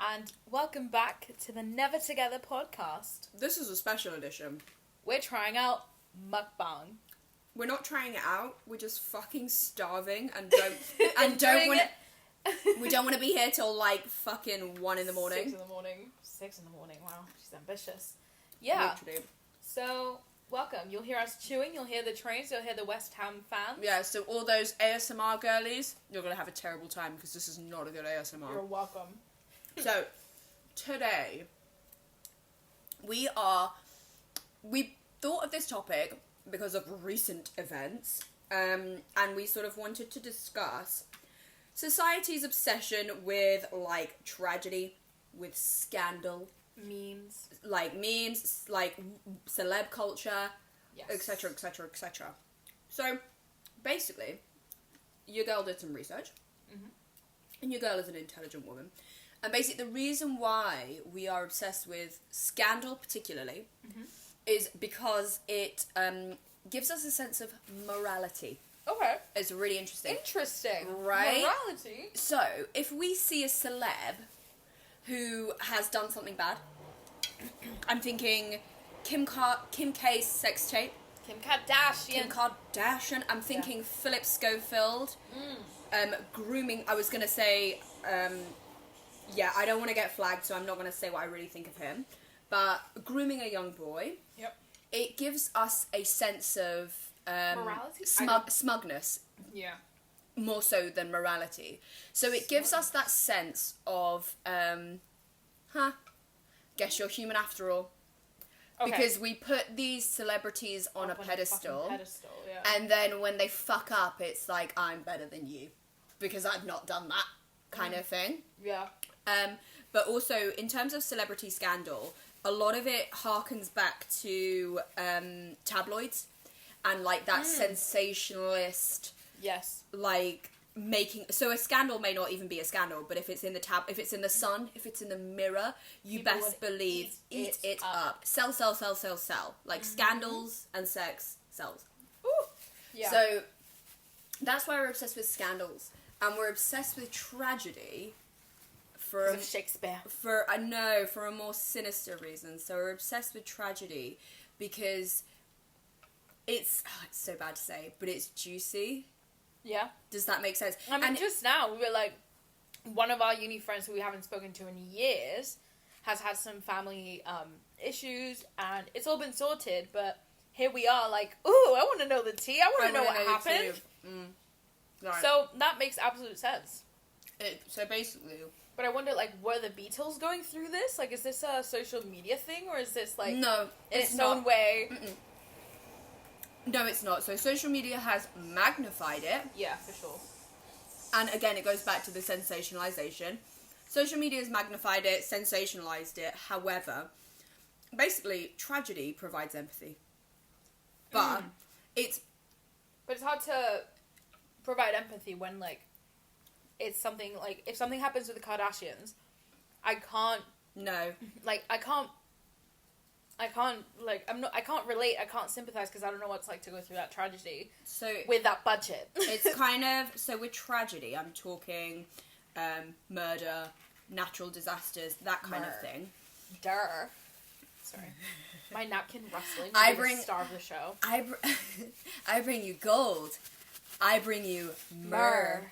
and welcome back to the Never Together podcast. This is a special edition. We're trying out mukbang. We're not trying it out. We're just fucking starving and don't want. We don't want to be here till like fucking 1 in the morning. 6 in the morning. 6 in the morning. Wow, she's ambitious. Yeah. Literally. So welcome. You'll hear us chewing. You'll hear the trains. You'll hear the West Ham fans. Yeah. So all those ASMR girlies, you're gonna have a terrible time because this is not a good ASMR. You're welcome. So today we thought of this topic because of recent events, and we sort of wanted to discuss society's obsession with like tragedy, with scandal, memes, like celeb culture, yes, etc, etc, etc. So basically, your girl did some research, and your girl is an intelligent woman. And basically, the reason why we are obsessed with scandal particularly is because it gives us a sense of morality. Okay. It's really interesting. Interesting. Right? Morality. So, if we see a celeb who has done something bad, I'm thinking Kim K's sex tape. Kim Kardashian. I'm thinking Philip Schofield. Grooming. I was going to say... I don't want to get flagged, so I'm not going to say what I really think of him. But grooming a young boy, it gives us a sense of morality? Smugness. Yeah. More so than morality. So it gives us that sense of, guess you're human after all. Okay. Because we put these celebrities on a pedestal. And then when they fuck up, it's like, I'm better than you. Because I've not done that kind of thing. Yeah. But also, in terms of celebrity scandal, a lot of it harkens back to tabloids and like that sensationalist. Yes. Like making. So a scandal may not even be a scandal, but if it's in the if it's in the Sun, if it's in the Mirror, you people best believe eat it up. Sell. Like scandals and sex sells. Ooh. Yeah. So that's why we're obsessed with scandals, and we're obsessed with tragedy. Because of Shakespeare. For a more sinister reason. So we're obsessed with tragedy because it's so bad to say, but it's juicy. Yeah. Does that make sense? I mean, just now we were like, one of our uni friends who we haven't spoken to in years has had some family issues, and it's all been sorted. But here we are, like, ooh, I want to know the tea. I want to know what happened. Right. So that makes absolute sense. So basically. But I wonder, like, were the Beatles going through this? Like, is this a social media thing, or is this, like, no, in its own way? No, it's not. So social media has magnified it. Yeah, for sure. And again, it goes back to the sensationalization. Social media has magnified it, sensationalized it. However, basically, tragedy provides empathy. But it's hard to provide empathy when, like, it's something, like, if something happens with the Kardashians, I can't relate, I can't sympathize, because I don't know what it's like to go through that tragedy. So, with that budget. It's kind of, so with tragedy, I'm talking, murder, natural disasters, that kind of thing. Sorry. My napkin rustling. I bring the star of the show. I bring you gold. I bring you myrrh.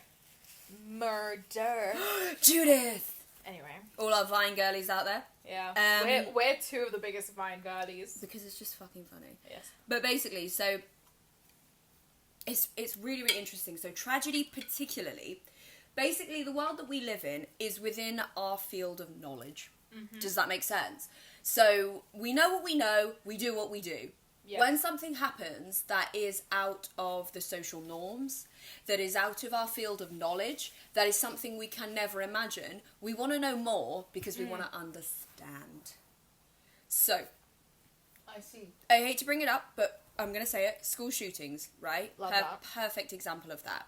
Murder. Judith! Anyway. All our Vine girlies out there. Yeah. We're two of the biggest Vine girlies. Because it's just fucking funny. Yes. But basically, so it's really, really interesting. So tragedy particularly, basically the world that we live in is within our field of knowledge. Does that make sense? So we know what we know, we do what we do. Yeah. When something happens that is out of the social norms, that is out of our field of knowledge, that is something we can never imagine, we want to know more because we want to understand. So, I see. I hate to bring it up, but I'm going to say it. School shootings, right? Love that. Perfect example of that.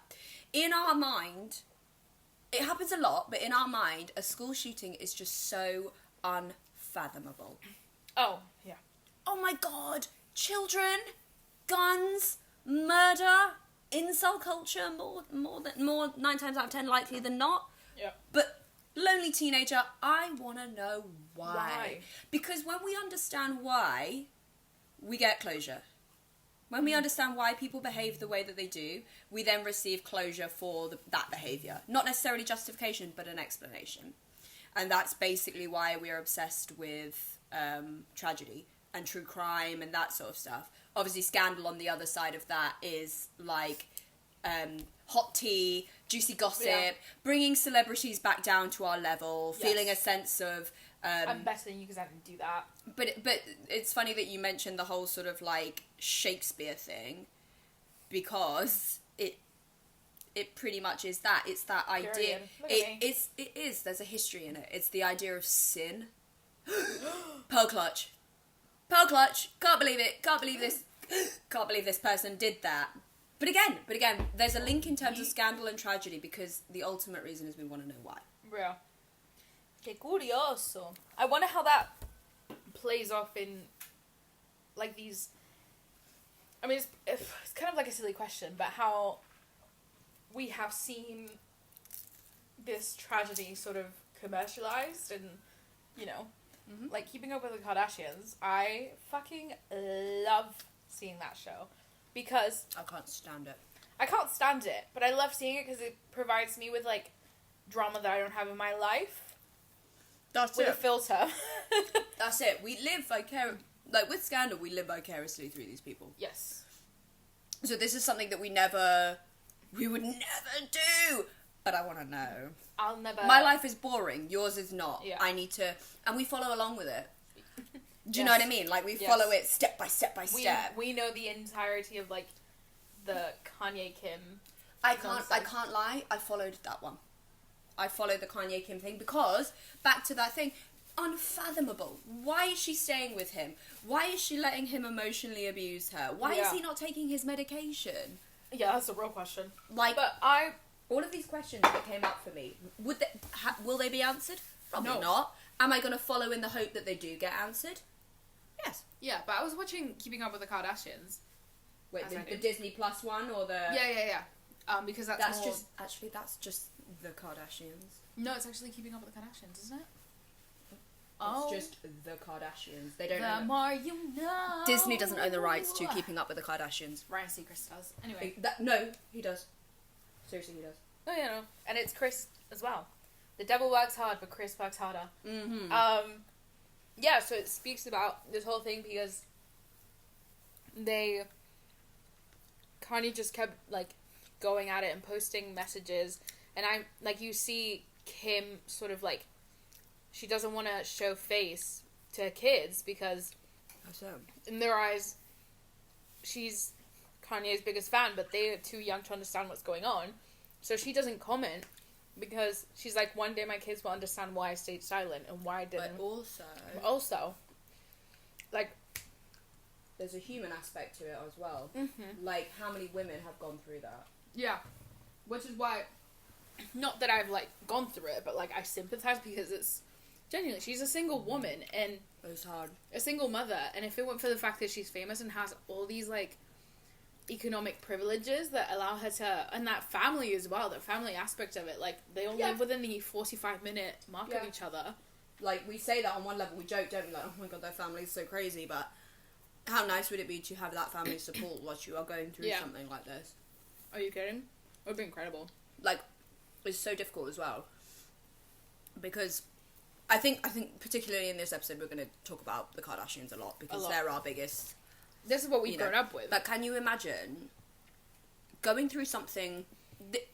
In our mind, it happens a lot, but in our mind, a school shooting is just so unfathomable. Oh, yeah. Oh my god! Children, guns, murder, incel culture, more 9 times out of 10 likely than not. Yeah. But lonely teenager, I want to know why. Because when we understand why, we get closure. When we understand why people behave the way that they do, we then receive closure for that behaviour. Not necessarily justification, but an explanation. And that's basically why we're obsessed with tragedy and true crime and that sort of stuff. Obviously, Scandal on the other side of that is like hot tea, juicy gossip, bringing celebrities back down to our level, feeling a sense of... I'm better than you because I didn't do that. But it's funny that you mentioned the whole sort of like Shakespeare thing, because it pretty much is that. It's that idea. It is. There's a history in it. It's the idea of sin. Pearl clutch. Can't believe it. Can't believe this. Can't believe this person did that. But again, there's a link in terms of scandal and tragedy, because the ultimate reason is we want to know why. Real. Que curioso. I wonder how that plays off in, like, these... I mean, it's kind of like a silly question, but how we have seen this tragedy sort of commercialized and, you know, like, Keeping Up with the Kardashians. I fucking love seeing that show, because... I can't stand it. I can't stand it, but I love seeing it because it provides me with, like, drama that I don't have in my life. That's with a filter. That's it. We live vicariously... Like, with Scandal, we live vicariously through these people. Yes. So this is something that we would never do. But I want to know. I'll never... My life is boring. Yours is not. Yeah. I need to... And we follow along with it. Do you know what I mean? Like, we follow it step by step by step. We know the entirety of, like, the Kanye Kim... I can't lie. I followed that one. I followed the Kanye Kim thing because, back to that thing, unfathomable. Why is she staying with him? Why is she letting him emotionally abuse her? Why is he not taking his medication? Yeah, that's a real question. Like, all of these questions that came up for me, will they be answered? Probably not. Am I going to follow in the hope that they do get answered? Yes. Yeah, but I was watching Keeping Up with the Kardashians. Wait, the Disney Plus one or the... Yeah. Because that's more... that's just the Kardashians. No, it's actually Keeping Up with the Kardashians, isn't it? It's just the Kardashians. They don't the own more you know. Disney doesn't own the rights to Keeping Up with the Kardashians. Ryan Seacrest does. Anyway. No, he does. Seriously, he does. Oh, yeah, no. And it's Chris as well. The devil works hard, but Chris works harder. Mm-hmm. Yeah, so it speaks about this whole thing because Kanye just kept, like, going at it and posting messages. And you see Kim sort of, like, she doesn't want to show face to her kids because in their eyes, she's Kanye's biggest fan, but they're too young to understand what's going on. So she doesn't comment because she's like, one day my kids will understand why I stayed silent and why I didn't. But also, like, there's a human aspect to it as well. Mm-hmm. Like, how many women have gone through that? Yeah. Which is why, not that I've, like, gone through it, but, like, I sympathize because it's, genuinely, she's a single woman and... It's hard. A single mother, and if it weren't for the fact that she's famous and has all these, like, economic privileges that allow her to... And that family as well, the family aspect of it, like, they all live within the 45-minute mark of each other. Like, we say that on one level, we joke, don't we? Like, oh my god, their family's so crazy, but how nice would it be to have that family support whilst you are going through something like this? Are you kidding? It would be incredible. Like, it's so difficult as well. Because I think particularly in this episode we're going to talk about the Kardashians a lot because they're our biggest... This is what we've grown up with. But can you imagine going through something...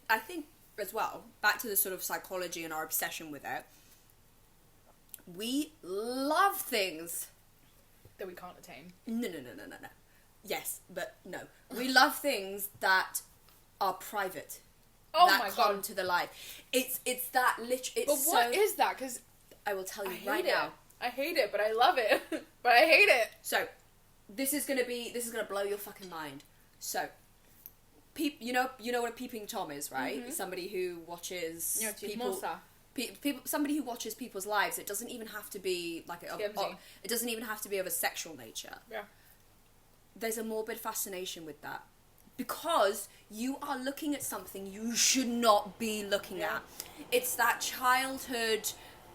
I think, as well, back to the sort of psychology and our obsession with it, we love things... that we can't attain. No. Yes, but no. We love things that are private. Oh that my come god. to the light. It's that literally... But what is that? Because... I will tell you right now. I hate it, but I love it. But I hate it. So, this is gonna blow your fucking mind. So, you know what a peeping Tom is, right? Mm-hmm. Somebody who watches people. Somebody who watches people's lives. It doesn't even have to be like it doesn't even have to be of a sexual nature. Yeah. There's a morbid fascination with that because you are looking at something you should not be looking at. It's that childhood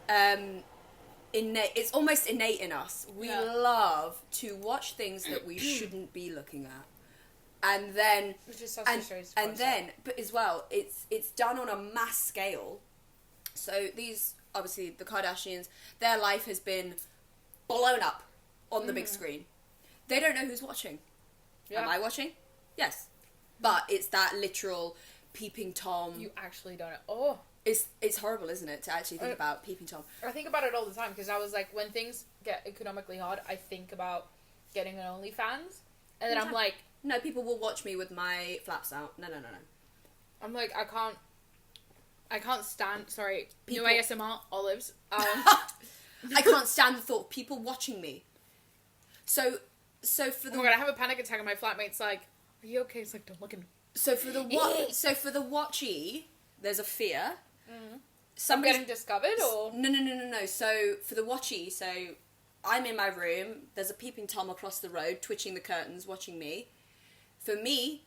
innate. It's almost innate in us. We love to watch things that we shouldn't be looking at, and then which is such a strange concept. and then, but as well, it's done on a mass scale. So these, obviously, the Kardashians, their life has been blown up on the big screen. They don't know who's watching. Yeah. Am I watching? Yes, but it's that literal peeping Tom. You actually don't know. Oh. It's horrible, isn't it, to actually think about peeping Tom? I think about it all the time, because I was like, when things get economically hard, I think about getting an OnlyFans, and then I'm like... No, people will watch me with my flaps out. No. I'm like, I can't stand... Sorry, new ASMR, olives. I can't stand the thought of people watching me. So for the... Oh my god, I have a panic attack, and my flatmate's like, are you okay? It's like, don't look at me. So for the watchy, there's a fear... Somebody getting discovered, or no. So for the watchy, so I'm in my room. There's a peeping Tom across the road, twitching the curtains, watching me. For me,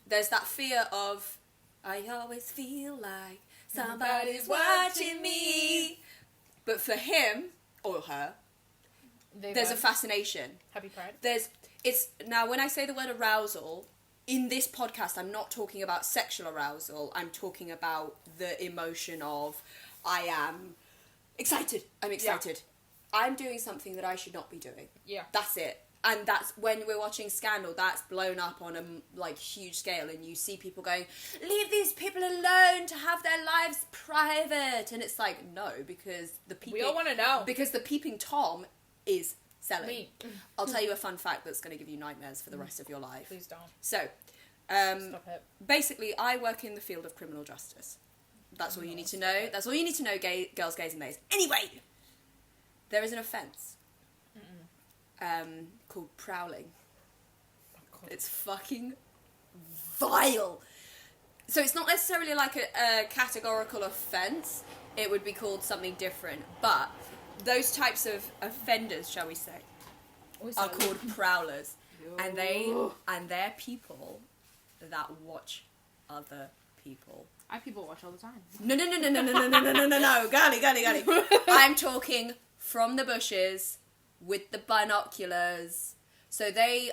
there's that fear of I always feel like somebody's watching me. But for him or her, there's a fascination. Happy Pride. Now when I say the word arousal. In this podcast, I'm not talking about sexual arousal. I'm talking about the emotion of, I am excited. I'm excited. Yeah. I'm doing something that I should not be doing. Yeah. That's it. And that's when we're watching Scandal, that's blown up on a huge scale, and you see people going, leave these people alone to have their lives private. And it's like, no, because we all want to know. Because the peeping Tom is selling. Me. I'll tell you a fun fact that's going to give you nightmares for the rest of your life. Please don't. So, stop it. Basically, I work in the field of criminal justice. That's all you need to know. That's all you need to know, girls, gays and mays. Anyway, there is an offence called prowling. Oh, it's fucking vile. So it's not necessarily like a categorical offence. It would be called something different. But those types of offenders, shall we say, are called prowlers. And they're people that watch other people. I people watch all the time. No, girly. I'm talking from the bushes with the binoculars. So there's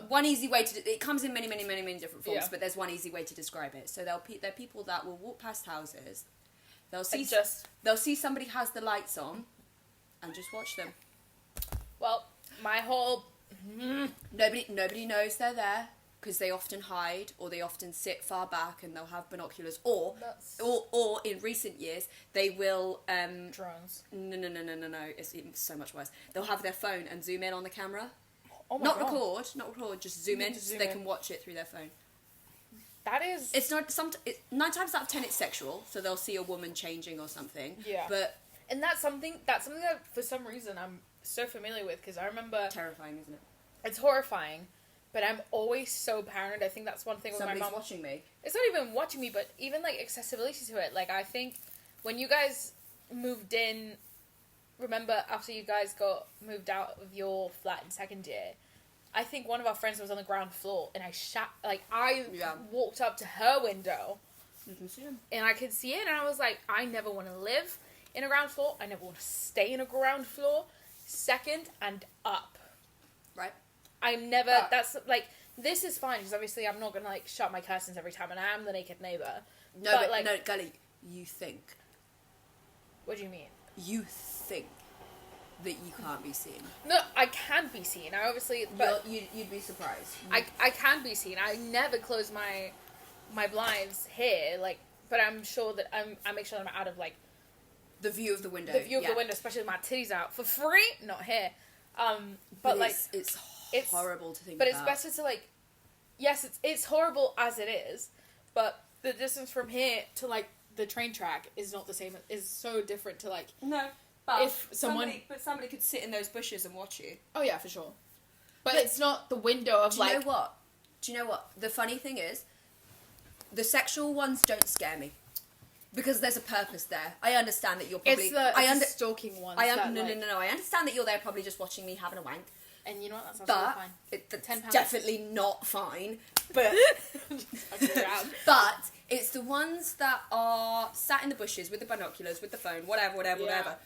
one easy way to, it comes in many different forms, but there's one easy way to describe it. So they're people that will walk past houses. They'll see somebody has the lights on and just watch them. Well, my whole... Nobody knows they're there, because they often hide, or they often sit far back and they'll have binoculars, or in recent years they will drones. No, it's even so much worse. They'll have their phone and zoom in on the camera. Oh my God. Not record, just zoom in so they can watch it through their phone. That is... It's not 9 times out of 10 it's sexual, so they'll see a woman changing or something. Yeah. But and that's something that for some reason I'm so familiar with, because I remember... Terrifying, isn't it? It's horrifying, but I'm always so paranoid. I think that's one thing with Somebody's my mom. watching me. It's not even watching me, but even, like, accessibility to it. Like, I think when you guys moved in, remember after you guys got moved out of your flat in second year, I think one of our friends was on the ground floor, and I walked up to her window, you can see him, and I could see it, and I was like, I never want to live in a ground floor. I never want to stay in a ground floor. Second and up. Right. I'm never, that's, like, this is fine, because obviously I'm not going to, like, shut my curtains every time, and I am the naked neighbour. No, Gully, you think. What do you mean? You think that you can't be seen. No, I can be seen. I obviously, but... You'd be surprised. I can be seen. I never close my blinds here, like, but I'm sure that I make sure that I'm out of, like... The view of the window. The view of the window, especially with my titties out. For free? Not here. But like... It's horrible to think about. But about. it's better to, like... Yes, it's horrible as it is, but the distance from here to, like, the train track is not the same. Is so different to, like... No, but if somebody could sit in those bushes and watch you. Oh, yeah, for sure. But it's not the window of, like... Do you know what? The funny thing is, the sexual ones don't scare me. Because there's a purpose there. I understand that you're probably... It's the stalking ones. No. I understand that you're there probably just watching me having a wank. And you know what? That's absolutely fine. That's £10. definitely not fine. But but it's the ones that are sat in the bushes with the binoculars, with the phone, whatever,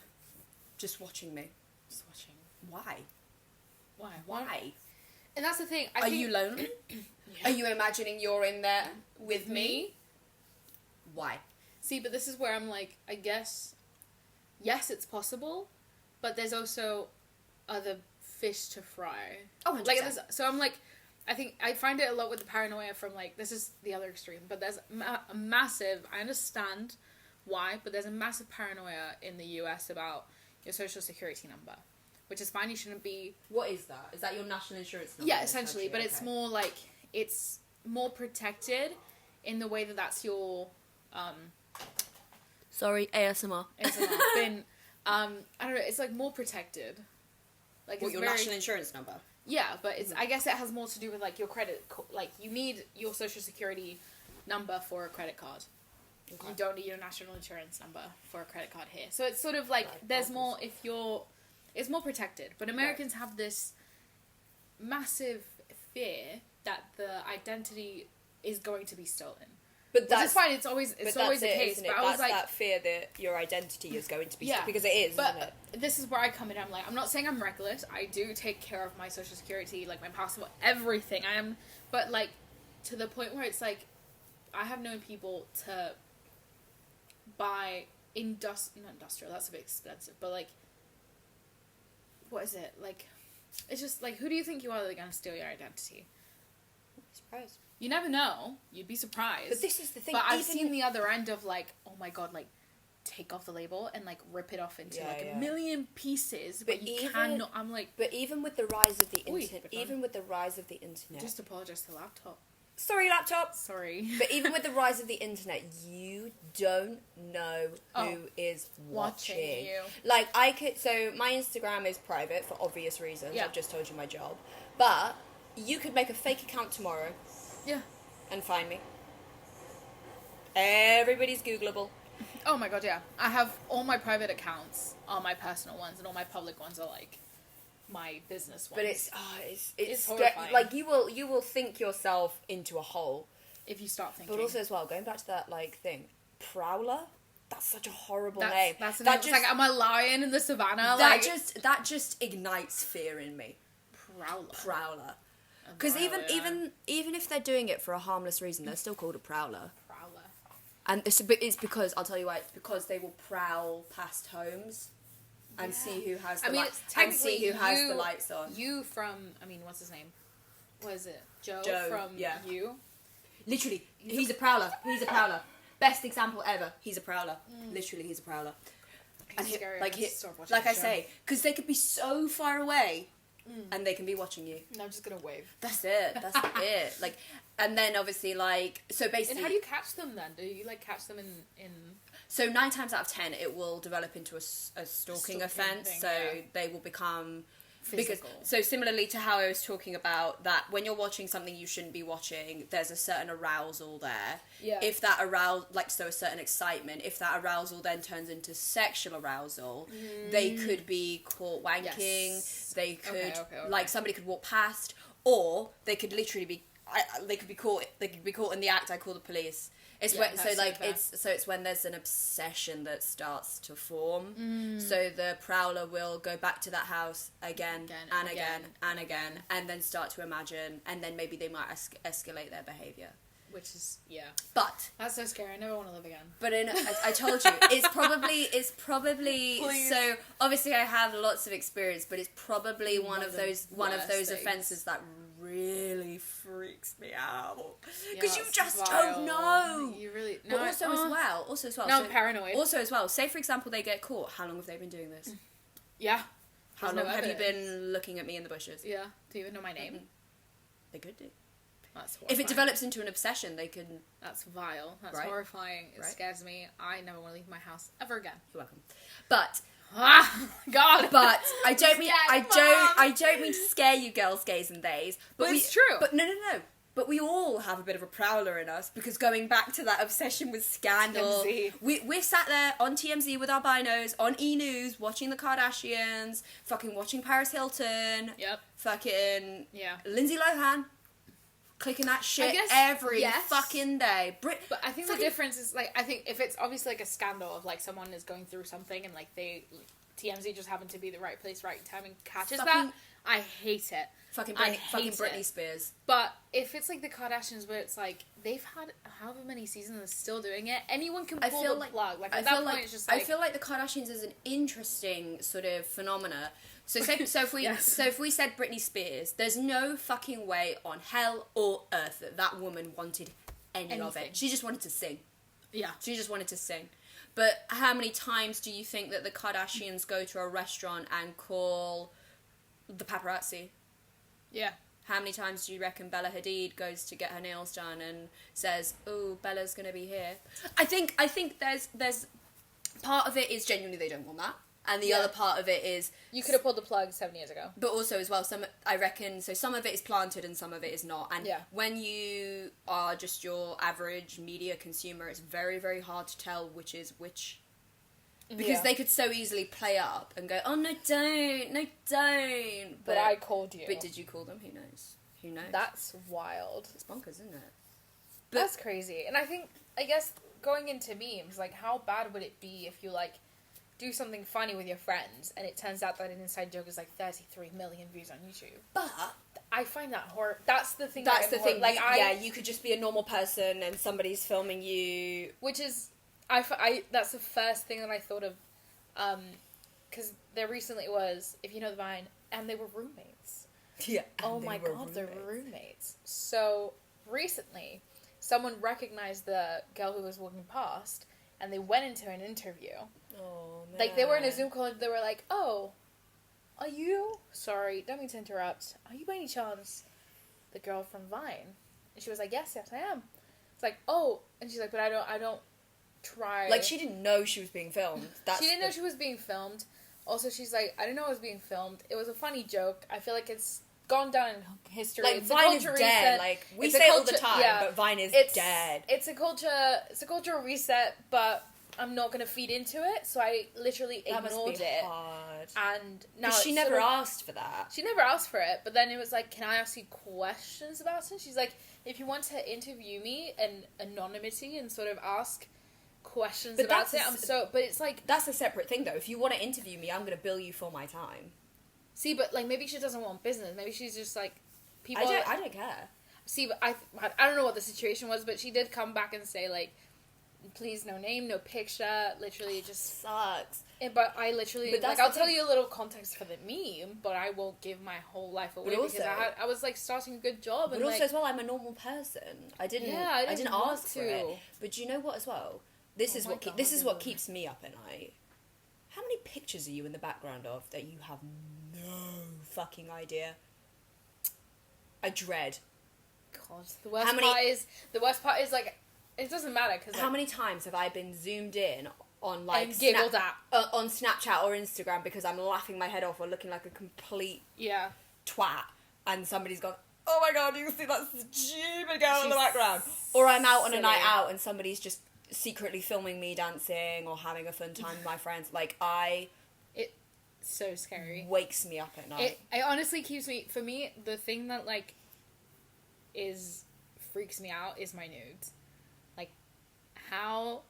just watching me. Just watching. Why? Why? And that's the thing. Are you lonely? Are you imagining you're in there with me? Why? See, but this is where I'm like, I guess, yes, it's possible, but there's also other fish to fry. Oh, 100%. Like, so I'm like, I think I find it a lot with the paranoia from like, this is the other extreme, but there's a massive, I understand why, but there's a massive paranoia in the US about your social security number, which is fine. You shouldn't be. What is that? Is that your national insurance number? Yeah, essentially, but it's more like, it's more protected in the way that that's your, sorry, ASMR. Been, I don't know, it's like more protected. Like, what, your national insurance number? Yeah, but it's, I guess it has more to do with like your credit, like you need your social security number for a credit card. Okay. You don't need your national insurance number for a credit card here. So it's sort of like, there's more, it's more protected. But Americans have this massive fear that the identity is going to be stolen. But that's fine. It's always the case. But I was like, that fear that your identity is going to be stolen, because it is. But isn't it? This is where I come in. I'm like, I'm not saying I'm reckless. I do take care of my social security, like my passport, everything. But like to the point where it's like, I have known people to buy not industrial. That's a bit expensive. But like, what is it like? It's just like, who do you think you are that are going to steal your identity? Surprise. You never know. You'd be surprised. But this is the thing. But I've seen the other end of like, oh my god, like take off the label and like rip it off into a million pieces. But you cannot. I'm like. But even with the rise of the internet, Just apologize to the laptop. Sorry, laptop. Sorry. But even with the rise of the internet, you don't know who is watching you. Like so my Instagram is private for obvious reasons. Yeah. I've just told you my job, but you could make a fake account tomorrow. Yeah. And find me. Everybody's Googleable. Oh my god, yeah. I have all my private accounts are my personal ones, and all my public ones are like my business ones. But it's horrifying. like you will think yourself into a hole if you start thinking. But also as well, going back to that like thing, Prowler. That's such a horrible name. That's name. It's like, I'm a lion in the savannah. That just ignites fear in me. Prowler. Because even if they're doing it for a harmless reason, they're still called a prowler. And it's because, I'll tell you why, it's because they will prowl past homes and see who has the lights. And see who has the lights on. You from, what's his name? What is it? Joe from You? Literally, he's a prowler. Best example ever. He's a prowler. Literally, he's a prowler. He's scary. Like I say, because they could be so far away. And they can be watching you. And I'm just gonna wave. That's it. Like, and then obviously, like, so basically. And how do you catch them then? Do you like catch them in? So 9 times out of 10, it will develop into a stalking offence. So they will become physical. So similarly to how I was talking about that, when you're watching something you shouldn't be watching, there's a certain arousal there. Yeah. If that a certain excitement, if that arousal then turns into sexual arousal, they could be caught wanking. Yes. They could, okay. Like, somebody could walk past, or they could literally be, they could be caught in the act. I call the police. It's when there's an obsession that starts to form. So the prowler will go back to that house again and again, and then start to imagine, and then maybe they might escalate their behaviour. Which is But that's so scary. I never want to live again. But I told you, it's probably. Please. So obviously I have lots of experience, but it's probably one of those offences that really freaks me out because you just don't know. You really. No, but also as well. No, I'm paranoid. Also as well. Say for example they get caught. How long have they been doing this? Yeah. How long have you been looking at me in the bushes? Yeah. Do you even know my name? They could do. That's if it develops into an obsession, they can. That's vile. That's horrifying. It scares me. I never want to leave my house ever again. You're welcome. But. God. But I don't mean to scare you, girls, gays, and theys. But it's true. But no. But we all have a bit of a prowler in us, because going back to that obsession with scandal, we're sat there on TMZ with our binos, on E! News, watching the Kardashians, fucking watching Paris Hilton, fucking Lindsay Lohan, clicking that shit every fucking day. But I think the difference is, like, I think if it's obviously, like, a scandal of, like, someone is going through something and, like, TMZ just happened to be the right place, right time and catches that, I hate it. Fucking Britney Spears. But if it's like the Kardashians, where it's like they've had however many seasons and still doing it, anyone can pull the plug. Like, at that point, it's just like, I feel like the Kardashians is an interesting sort of phenomena. So if we said Britney Spears, there's no fucking way on hell or earth that woman wanted any of it. She just wanted to sing. Yeah, she just wanted to sing. But how many times do you think that the Kardashians go to a restaurant and call the paparazzi? Yeah. How many times do you reckon Bella Hadid goes to get her nails done and says, "Oh, Bella's gonna be here"? I think there's part of it is genuinely they don't want that, and the other part of it is you could have pulled the plug 7 years ago. But also as well, some of it is planted and some of it is not. And when you are just your average media consumer, it's very, very hard to tell which is which. Because they could so easily play up and go, "Oh, no, don't. But I called you. But did you call them? Who knows? That's wild. It's bonkers, isn't it? But that's crazy. And I guess, going into memes, like, how bad would it be if you, like, do something funny with your friends and it turns out that an inside joke is, like, 33 million views on YouTube? But I find that horrible. That's the thing. That's the thing. Like, you could just be a normal person and somebody's filming you. Which is... that's the first thing that I thought of, because there recently was, if you know the Vine, and they were roommates. Yeah. Oh my god, they were roommates. So, recently, someone recognized the girl who was walking past, and they went into an interview. Oh, man. Like, they were in a Zoom call, and they were like, "Oh, are you, sorry, don't mean to interrupt, are you by any chance the girl from Vine?" And she was like, yes, I am. It's like, oh, and she's like, but I don't try. Like, she didn't know she was being filmed. She didn't know she was being filmed. Also, she's like, I didn't know I was being filmed. It was a funny joke. I feel like it's gone down in history. Like, it's Vine is dead. Like, we say it all the time, but Vine is dead. It's a cultural reset, but I'm not going to feed into it, so I literally ignored it. Hard. And now she never asked for that. She never asked for it, but then it was like, can I ask you questions about it? She's like, if you want to interview me in anonymity and sort of ask questions about it, but it's like... That's a separate thing, though. If you want to interview me, I'm going to bill you for my time. See, but, like, maybe she doesn't want business. Maybe she's just, like, people... I don't care. See, but I don't know what the situation was, but she did come back and say, like, please, no name, no picture, literally, it just... Sucks. But I literally... But like, I'll tell you a little context for the meme, but I won't give my whole life away, because I was, like, starting a good job, and, but also, like, as well, I'm a normal person. I didn't ask for it. But do you know what, as well? This is what keeps me up at night. How many pictures are you in the background of that you have no fucking idea? I dread. God, the worst part is like, it doesn't matter, because, like, how many times have I been zoomed in on, like, and giggled at on Snapchat or Instagram because I'm laughing my head off or looking like a complete twat, and somebody's gone, "Oh my god, you can see that stupid girl in the background," or I'm out on a night out and somebody's just secretly filming me dancing or having a fun time with my friends. Like, it's so scary. Wakes me up at night. It honestly keeps me, for me, the thing that, like, freaks me out is my nudes. Like, how,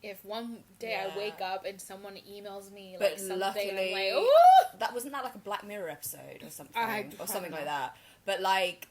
if one day I wake up and someone emails me, like, something, luckily, I'm like, that wasn't that like a Black Mirror episode or something, like that. But, like,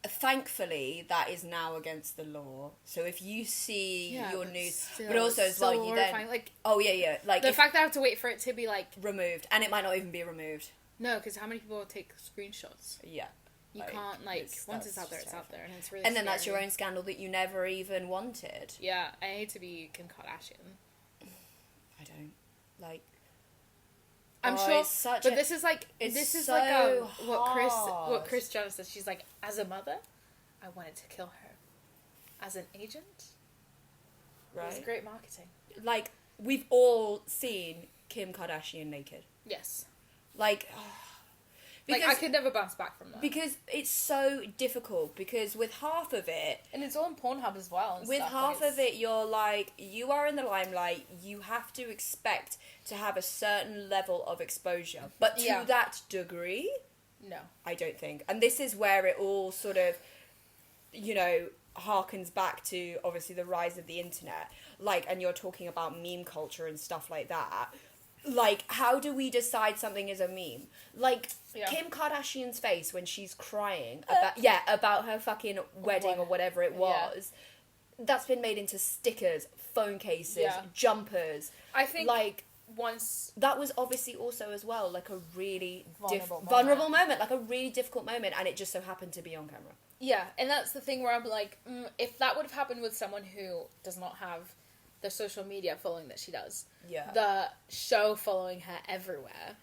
thankfully, that is now against the law. So if you see your nudes, but also as well, you then, like, like, the fact that I have to wait for it to be, like, removed, and it might not even be removed. No, because how many people take screenshots? Yeah. You can't, like, once it's out there, it's out there, and it's really And then scary. that's your own scandal that you never even wanted. Yeah, I hate to be Kim Kardashian. I don't, like... I'm sure, but this is like what Chris Jenner says. She's like, as a mother, I wanted to kill her. As an agent, right? It was great marketing. Like, we've all seen Kim Kardashian naked. Yes. Like, Because, like, I could never bounce back from that. Because it's so difficult, because with half of it... And it's all on Pornhub as well. With half of it, you're like, you are in the limelight, you have to expect to have a certain level of exposure. But to that degree... No. I don't think. And this is where it all sort of, you know, harkens back to, obviously, the rise of the internet. Like, and you're talking about meme culture and stuff like that. Like, how do we decide something is a meme? Like, Kim Kardashian's face when she's crying about her fucking wedding or whatever it was. That's been made into stickers, phone cases, jumpers. I think, like, once... That was obviously also as well, like, a really vulnerable moment. Like, a really difficult moment, and it just so happened to be on camera. Yeah, and that's the thing where I'm like, if that would have happened with someone who does not have the social media following that she does, the show following her everywhere,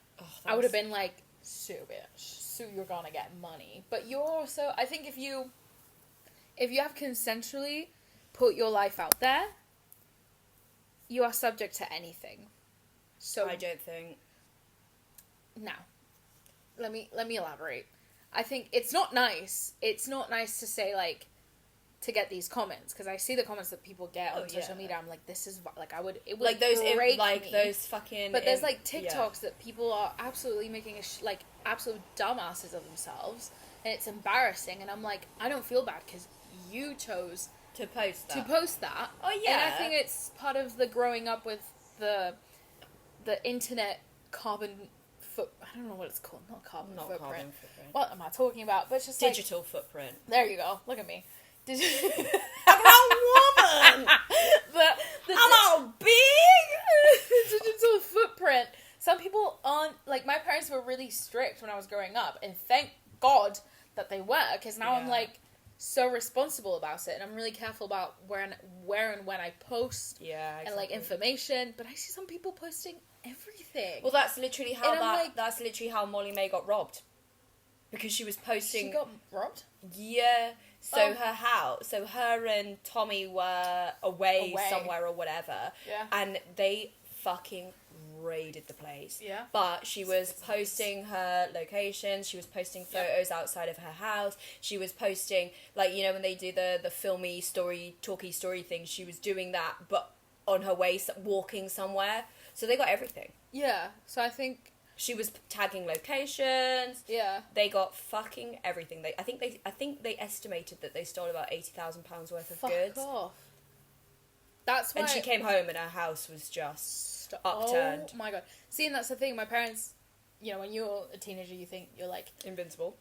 I would have been like, Sue, bitch, Sue, you're gonna get money. But you're also, I think if you have consensually put your life out there, you are subject to anything. So I don't think. Now, let me elaborate. I think it's not nice. It's not nice to say, like, to get these comments, because I see the comments that people get on social media. I'm like, this is like, it would like those break me. Those fucking. But there's like TikToks that people are absolutely making absolute dumbasses of themselves, and it's embarrassing. And I'm like, I don't feel bad because you chose to post that. Oh yeah. And I think it's part of the growing up with the internet carbon I don't know what it's called. Not carbon footprint. What am I talking about? But it's just digital footprint. There you go. Look at me. I'm a woman. I'm all big. Digital footprint. Some people aren't, like, my parents were really strict when I was growing up, and thank God that they were, because now I'm like so responsible about it, and I'm really careful about where and when I post and like information. But I see some people posting everything. Well, that's literally how Molly May got robbed, because she was posting. She got robbed? Yeah. So her and Tommy were away somewhere or whatever. Yeah. And they fucking raided the place. Yeah. But she was posting her locations, she was posting photos outside of her house, she was posting, like, you know, when they do the filmy talky story thing, she was doing that, but on her way, walking somewhere. So they got everything. Yeah. So I think... She was tagging locations. Yeah. They got fucking everything. I think they estimated that they stole about £80,000 worth of goods. Fuck off. That's why... And she came home and her house was just upturned. Oh my god. See, and that's the thing. My parents, you know, when you're a teenager, you think you're like... Invincible.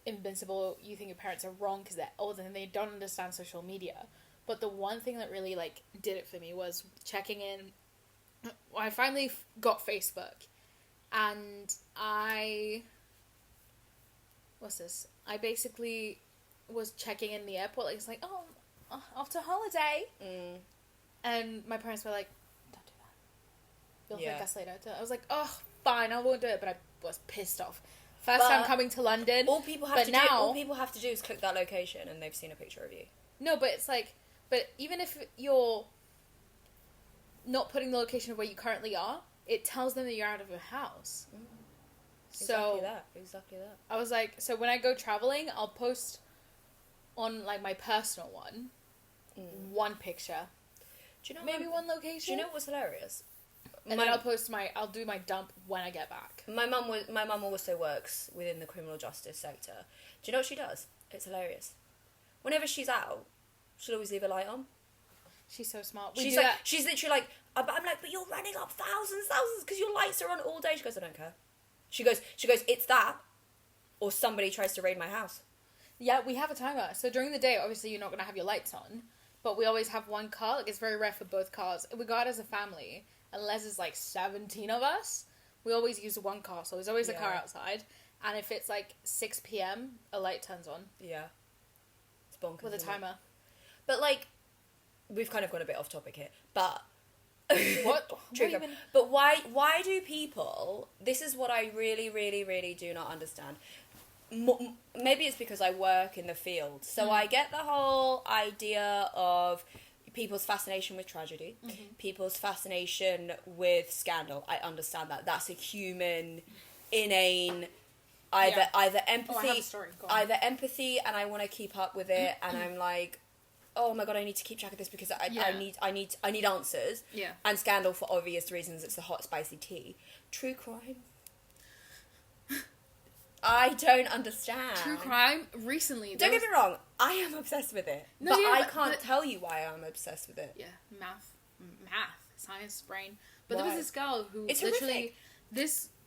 You think your parents are wrong because they're older and they don't understand social media. But the one thing that really, like, did it for me was checking in... I finally got Facebook. And I basically was checking in the airport, like, it's like, off to holiday. And my parents were like, don't do that. You'll thank us later. I was like, oh, fine, I won't do it, but I was pissed off. First time coming to London. All people have to do is click that location and they've seen a picture of you. No, but it's like, but even if you're not putting the location of where you currently are, it tells them that you're out of your house. Exactly that. I was like, so when I go traveling, I'll post on, like, my personal one, one picture. Do you know maybe one location? Do you know what was hilarious? And then I'll do my dump when I get back. My mum also works within the criminal justice sector. Do you know what she does? It's hilarious. Whenever she's out, she'll always leave a light on. She's so smart. She's literally like, I'm like, but you're running up thousands, because your lights are on all day. She goes, I don't care. She goes, it's that, or somebody tries to raid my house. Yeah, we have a timer. So during the day, obviously, you're not going to have your lights on, but we always have one car. Like, it's very rare for both cars. We go out as a family, unless it's like 17 of us, we always use one car. So there's always a car outside. And if it's like 6 p.m, a light turns on. Yeah. It's bonkers. With a timer. But, like, we've kind of gone a bit off topic here, but... What? But why do people... This is what I really, really, really do not understand. Maybe it's because I work in the field. So I get the whole idea of people's fascination with tragedy, people's fascination with scandal. I understand that. That's a human, inane Either Oh, I have empathy, a story. Go on. and I want to keep up with it, and I'm like, oh my god, I need to keep track of this because I need answers. Yeah. And scandal for obvious reasons. It's the hot spicy tea. True crime. I don't understand. True crime recently. Don't get me wrong, I am obsessed with it. No, but yeah, I but- can't tell you why I'm obsessed with it. Yeah, math, science, brain. But there was Why? this girl who It's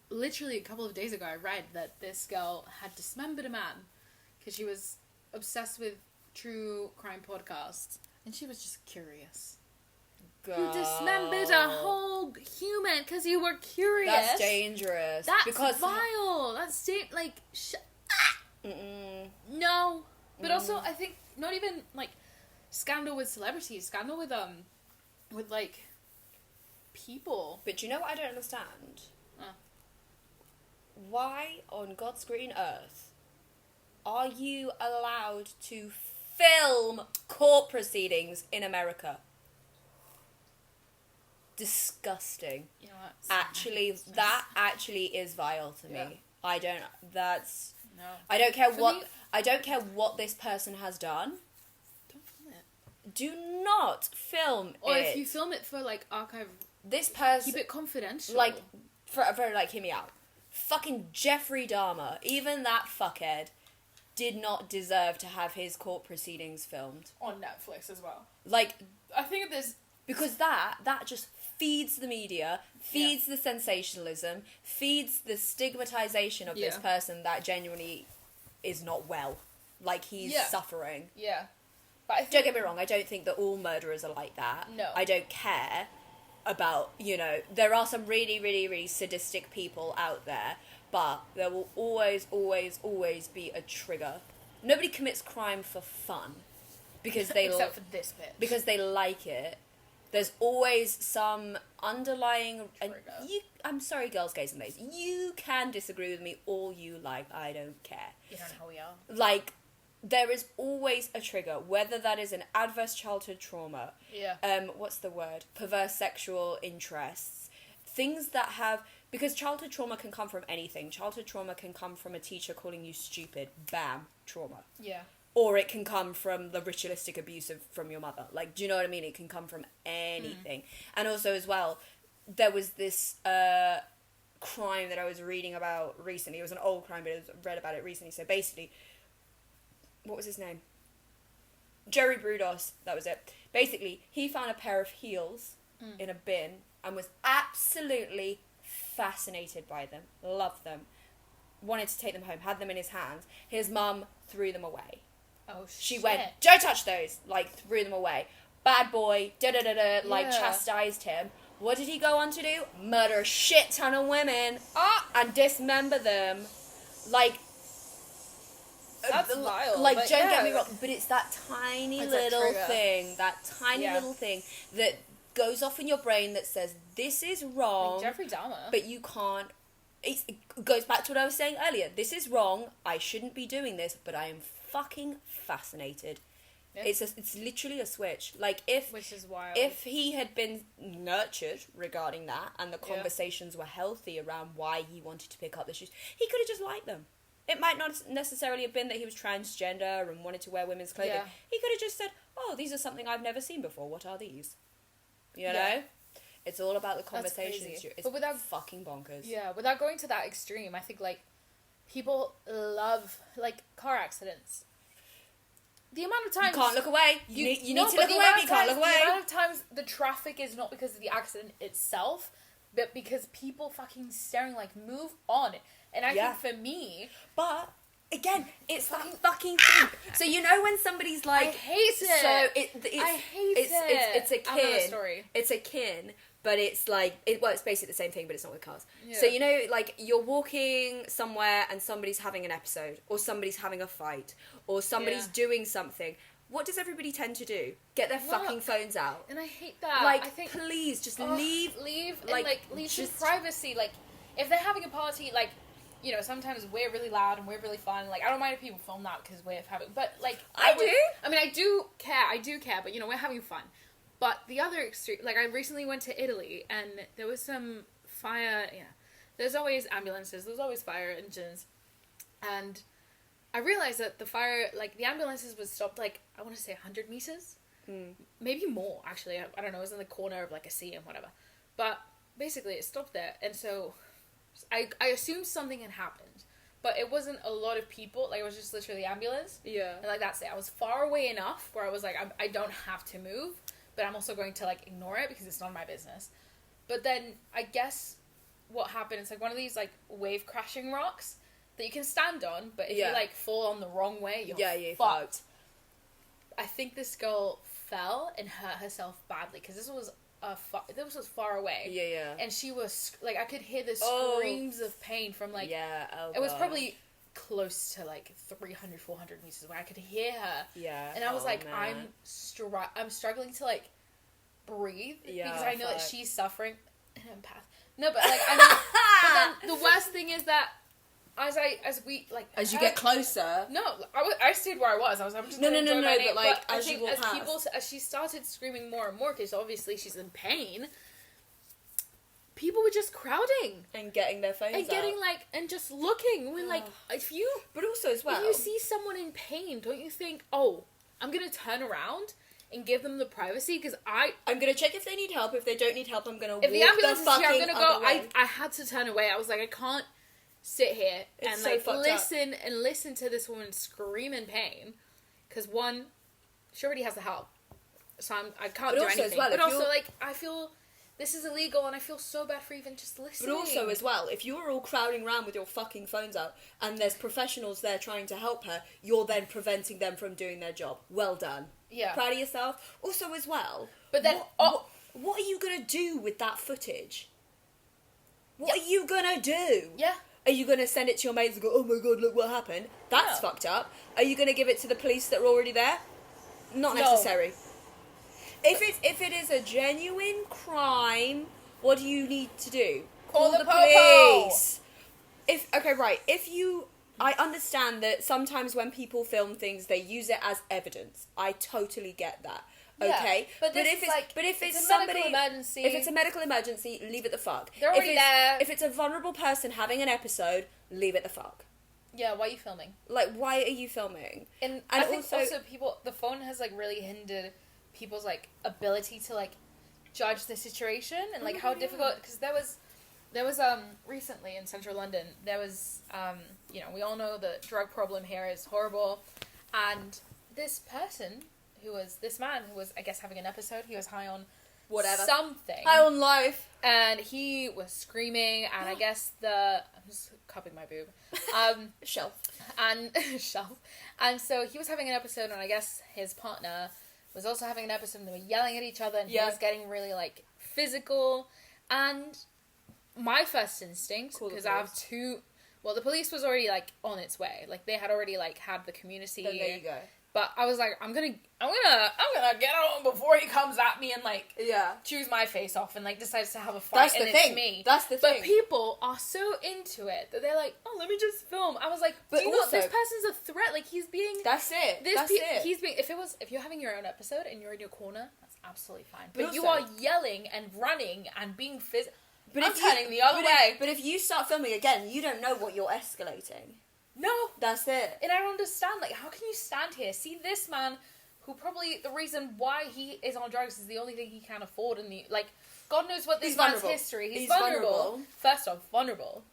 literally a couple of days ago, I read that this girl had dismembered a man because she was obsessed with true crime podcasts, and she was just curious. You dismembered a whole human because you were curious. That's dangerous. That's because vile. That's no. But also, I think not even like scandal with celebrities, scandal with like people. But you know what I don't understand? Uh. Why on God's green earth are you allowed to film court proceedings in America? Disgusting. You know what? Actually, that actually is vile to me. Yeah. I don't. That's. No. I don't care For what. me- I don't care what this person has done. Don't film it. Do not film Or it. if you film it for like archive, This person, keep it confidential. like, like, hear me out. Fucking Jeffrey Dahmer, even that fuckhead, did not deserve to have his court proceedings filmed. on Netflix as well. Like, I think there's because that just feeds the media, feeds the sensationalism, feeds the stigmatization of this Yeah. person that genuinely is not well. Like, he's suffering. But I think Don't get me wrong, I don't think that all murderers are like that. No. I don't care about, there are some really, really, really sadistic people out there, but there will always, always, always be a trigger. Nobody commits crime for fun because they except for this bitch. because they like it. There's always some underlying... Trigger. I'm sorry, girls, gays and gays. You can disagree with me all you like. I don't care. You don't know how we are. Like, there is always a trigger, whether that is an adverse childhood trauma, Yeah. what's the word? Perverse sexual interests. Things that have... Because childhood trauma can come from anything. Childhood trauma can come from a teacher calling you stupid. Bam. Trauma. Yeah. Or it can come from the ritualistic abuse from your mother. Like, do you know what I mean? It can come from anything. And also, as well, there was this crime that I was reading about recently. It was an old crime, but I read about it recently. So basically, what was his name? Jerry Brudos, that was it. Basically, he found a pair of heels in a bin and was absolutely fascinated by them. Loved them. Wanted to take them home. Had them in his hands. His mum threw them away. Oh, She shit. went, don't touch those, like, threw them away. Bad boy, like, Yeah. chastised him. What did he go on to do? Murder a shit ton of women. And dismember them. Like, That's vile. like, but don't get me yeah. wrong, but it's that tiny It's a little trigger. thing, little thing that goes off in your brain that says, this is wrong, Jeffrey Dahmer. but you can't. It goes back to what I was saying earlier. This is wrong. I shouldn't be doing this, but I am fucking fascinated. Yeah. It's literally a switch. Like, Which is wild. if he had been nurtured regarding that and the Yeah. conversations were healthy around why he wanted to pick up the shoes, he could have just liked them. It might not necessarily have been that he was transgender and wanted to wear women's clothing. Yeah. He could have just said, oh, these are something I've never seen before. What are these? You know? Yeah. It's all about the That's conversations. crazy. It's But without- fucking bonkers. Yeah, without going to that extreme, I think, like, people love, like, car accidents. The amount of You times... can't look away. You need to look away, but you can't look The away. amount of times the traffic is not because of the accident itself, but because people fucking staring, like, move on. And I Yeah. think for me... But again, it's that fucking thing. So you know when somebody's like, I hate it. So it's I hate it's, it. It's a I know a kin. story. It's a kin, but it's like it's basically the same thing, but it's not with cars. Yeah. So you know, like you're walking somewhere and somebody's having an episode, or somebody's having a fight, or somebody's Yeah. doing something. What does everybody tend to do? Get their fucking phones out. And I hate that. Like, I think, please, just Ugh, leave. and leave some just- privacy. Like, if they're having a party, like, you know, sometimes we're really loud and we're really fun. Like, I don't mind if people film that because we're having, but like, I would- do. I mean, I do care, but you know, we're having fun. But the other extreme, like, I recently went to Italy and there was some fire. Yeah, there's always ambulances. There's always fire engines. And I realized that the fire, like, the ambulances was stopped, like, I want to say 100 meters? Maybe more, actually. I don't know. It was in the corner of, like, a sea and whatever. But basically, it stopped there. And so I assumed something had happened. But it wasn't a lot of people. Like, it was just literally the ambulance. Yeah. And, like, that's it. I was far away enough where I was like, I don't have to move. But I'm also going to, like, ignore it because it's not my business. But then, I guess what happened, it's, like, one of these, like, wave crashing rocks that you can stand on. But if you, like, fall on the wrong way, you're fucked. I think this girl fell and hurt herself badly because this was far away. Yeah. And she was like, I could hear the screams of pain from like, it was probably close to like 300, 400 meters away. I could hear her. Yeah. And I was like, man. I'm struggling to like breathe because I know that she's suffering. An empath. No, but like I know. But then the worst thing is that as you get closer. No, I stayed where I was. I'm just no. But like but as you walk past, as she started screaming more and more, because obviously she's in pain. People were just crowding and getting their phones and getting out. like and just looking. When like but also as well, if you see someone in pain, don't you think, oh, I'm gonna turn around and give them the privacy because I'm gonna check if they need help. If they don't need help, I'm gonna. If the ambulance is here, I'm gonna go. Way. I had to turn away. I was like, I can't sit here and like listen to this woman scream in pain, because one, she already has the help, so I can't do anything. As well, but also like I feel this is illegal and I feel so bad for even just listening. But also as well, if you're all crowding around with your fucking phones out and there's professionals there trying to help her, you're then preventing them from doing their job. Well done. Yeah. Proud of yourself. Also as well, but then what are you gonna do with that footage? What are you gonna do? Yeah. Are you going to send it to your mates and go, oh my god, look what happened? That's fucked up. Are you going to give it to the police that are already there? Not necessary. If it is a genuine crime, what do you need to do? Call the police. I understand that sometimes when people film things, they use it as evidence. I totally get that. Okay, but if it's somebody, emergency. If it's a medical emergency, leave it the fuck. They're already there. If it's a vulnerable person having an episode, leave it the fuck. Yeah, why are you filming? Like, why are you filming? And I think also people, the phone has like really hindered people's like ability to like judge the situation and like how difficult, because there was recently in central London, there was we all know the drug problem here is horrible, and this man who was, I guess, having an episode. He was high on something. High on life. And he was screaming, and I guess I'm just cupping my boob. Shelf. And so he was having an episode, and I guess his partner was also having an episode, and they were yelling at each other, and he was getting really, like, physical. And my first instinct, because I have two... Well, the police was already, like, on its way. Like, they had already, like, had the community... Then there you go. But I was like, I'm gonna get on before he comes at me and like chews my face off and like decides to have a fight. It's me. That's the thing. But people are so into it that they're like, oh, let me just film. I was like, but do you know this person's a threat? Like he's being. That's it. He's being. If you're having your own episode and you're in your corner, that's absolutely fine. But you are yelling and running and being physical. I'm turning the other way. But if you start filming again, you don't know what you're escalating. No. That's it. And I don't understand, like, how can you stand here, see this man, who probably, the reason why he is on drugs is the only thing he can afford, and like, God knows what this man's history. He's vulnerable. First off, vulnerable.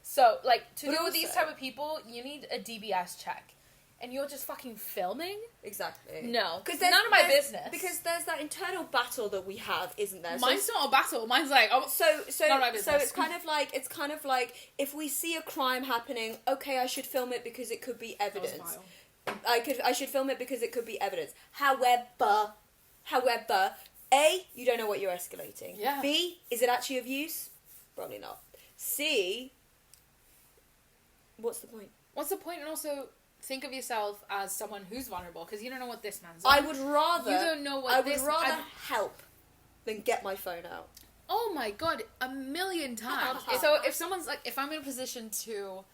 So, like, to deal with these type of people, you need a DBS check. And you're just fucking filming? Exactly. No. Because none of my business. Because there's that internal battle that we have, isn't there? Mine's not a battle. Mine's like, oh, none of my business. So it's kind of like if we see a crime happening, okay, I should film it because it could be evidence. I should film it because it could be evidence. However, A, you don't know what you're escalating. Yeah. B, is it actually of use? Probably not. C, what's the point? What's the point? And also, think of yourself as someone who's vulnerable, because you don't know what this man's on. I would rather... You don't know what this... I would rather help than get my phone out. Oh my god, 1,000,000 times. So if someone's like... If I'm in a position to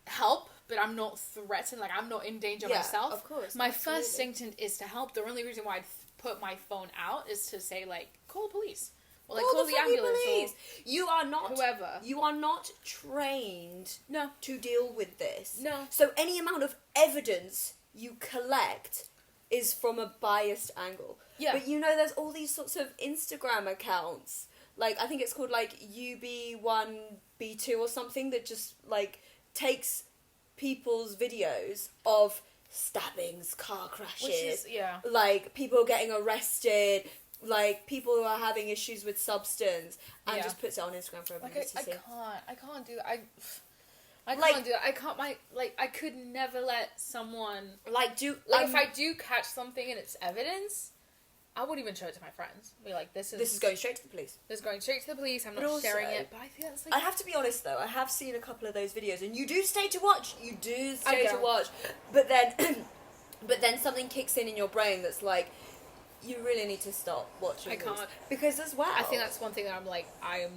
help, but I'm not threatened, like I'm not in danger myself... of course. My first instinct is to help. The only reason why I'd put my phone out is to say, like, call the police. Or like call the ambulance police. You are not whoever. You are not trained to deal with this. No. So any amount of evidence you collect is from a biased angle. Yeah. But you know, there's all these sorts of Instagram accounts. Like, I think it's called, like, UB1B2 or something that just, like, takes people's videos of stabbings, car crashes. Like, people getting arrested, like, people who are having issues with substance, and just puts it on Instagram for everybody to see. I can't do that. I can't do that. I could never let someone... if I do catch something and it's evidence, I wouldn't even show it to my friends. Be like, this is going straight to the police. This is going straight to the police. I'm not sharing it. But I think that's like... I have to be honest, though. I have seen a couple of those videos, and you do stay to watch. But then something kicks in your brain that's like, you really need to stop watching this. Because as well... I think that's one thing that I'm like, I've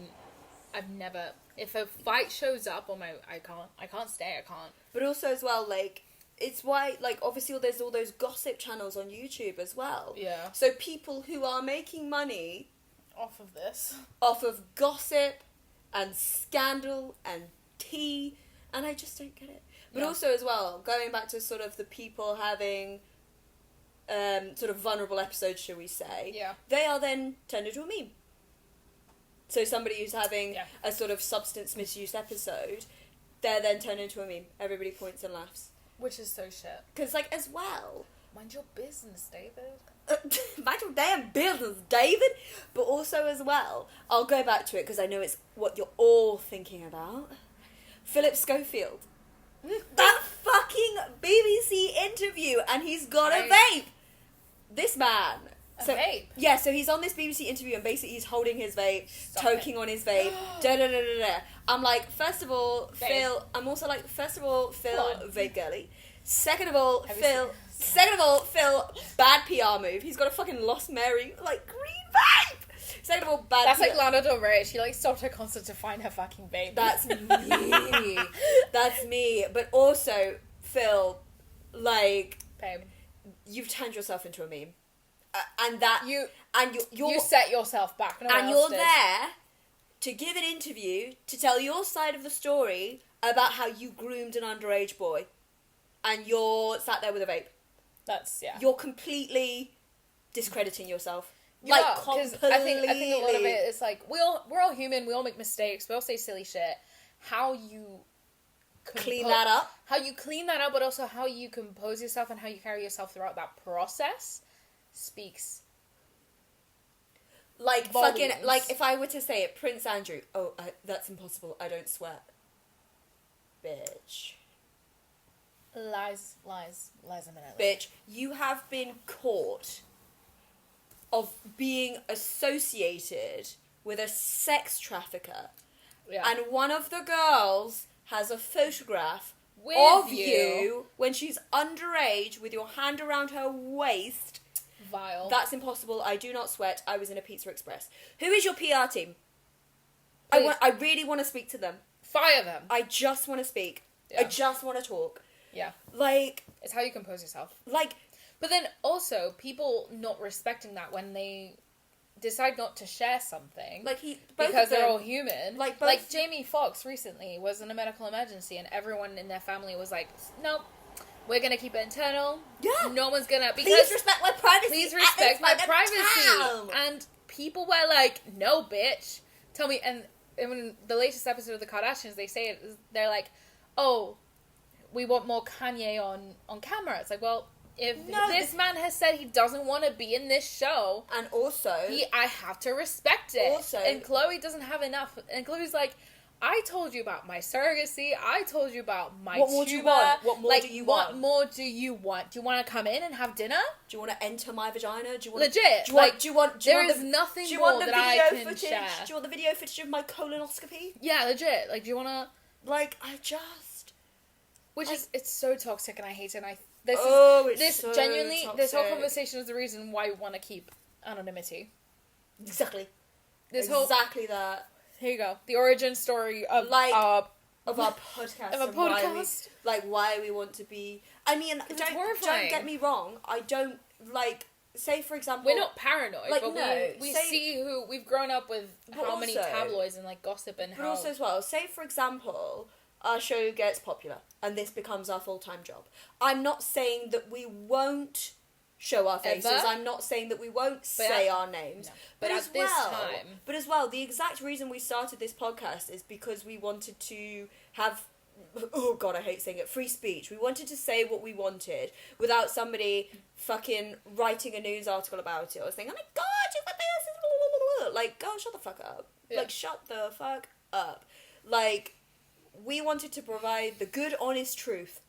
never... If a fight shows up on I can't stay. But also as well, like... It's why, like, obviously there's all those gossip channels on YouTube as well. Yeah. So people who are making money... Off of this. Off of gossip and scandal and tea. And I just don't get it. But also as well, going back to sort of the people having sort of vulnerable episodes, shall we say. Yeah. They are then turned into a meme. So somebody who's having a sort of substance misuse episode, they're then turned into a meme. Everybody points and laughs. Which is so shit. Because, like, as well... Mind your business, David. Mind your damn business, David! But also, as well, I'll go back to it because I know it's what you're all thinking about. Philip Schofield. That fucking BBC interview, and he's got a vape! This man... A vape? Yeah, so he's on this BBC interview and basically he's holding his vape, toking on his vape, da-da-da-da-da. I'm like, first of all, Phil, vape girly. Second of all, Phil, bad PR move. He's got a fucking Lost Mary, like, green vape! Second of all, bad That's like Lana Del Rey. She, like, stopped her concert to find her fucking vape. That's me. That's me. But also, Phil, like... Babe. You've turned yourself into a meme. And that you you set yourself back, and you're there to give an interview to tell your side of the story about how you groomed an underage boy, and you're sat there with a vape. You're completely discrediting yourself. Completely. I think a lot of it is like we're all human. We all make mistakes. We all say silly shit. How you clean that up, but also how you compose yourself and how you carry yourself throughout that process. Speaks like volumes. Fucking like if I were to say it, Prince Andrew. That's impossible. I don't sweat, bitch. Lies a minute. Bitch, you have been caught of being associated with a sex trafficker, and one of the girls has a photograph of you when she's underage with your hand around her waist. Vile. That's impossible. I do not sweat. I was in a Pizza Express. Who is your PR team? I really want to speak to them. Fire them. I just want to speak. Yeah. I just want to talk. Yeah. Like... It's how you compose yourself. Like... But then also, people not respecting that when they decide not to share something. Like because they're all human. Like Jamie Foxx recently was in a medical emergency and everyone in their family was like, nope. We're gonna keep it internal. Yeah. No one's gonna... Please respect my privacy. Please respect my privacy. And people were like, no, bitch. Tell me... And in the latest episode of The Kardashians, they say it... They're like, oh, we want more Kanye on camera. It's like, well, if this man has said he doesn't want to be in this show... And also... I have to respect it. Also... And Khloe doesn't have enough. And Khloe's like... I told you about my surrogacy. I told you about my tumor. What do you want? What more do you want? What more do you want? Do you want to come in and have dinner? Do you want to enter my vagina? Do you want legit? There is nothing more that I can share. Do you want the video footage of my colonoscopy? Yeah, legit. Like, do you want to? Like, I just. Which is it's so toxic, and I hate it. And this whole conversation is the reason why we want to keep anonymity. Exactly. Exactly that. Here you go. The origin story of our podcast. Why we want to be... I mean, don't get me wrong. I don't, say for example, we're not paranoid, like, but no, we say, see who we've grown up with, how many also, tabloids and like gossip and but how. also as well, say for example, our show gets popular and this becomes our full-time job. I'm not saying that we won't show our faces. Ever? I'm not saying that we won't say our names. No. But at as this well, time, but as well, the exact reason we started this podcast is because we wanted to have, oh god, I hate saying it, free speech. We wanted to say what we wanted without somebody fucking writing a news article about it or saying, oh my god, you got this, like, go shut the fuck up. Yeah. Like, shut the fuck up. Like, we wanted to provide the good, honest truth.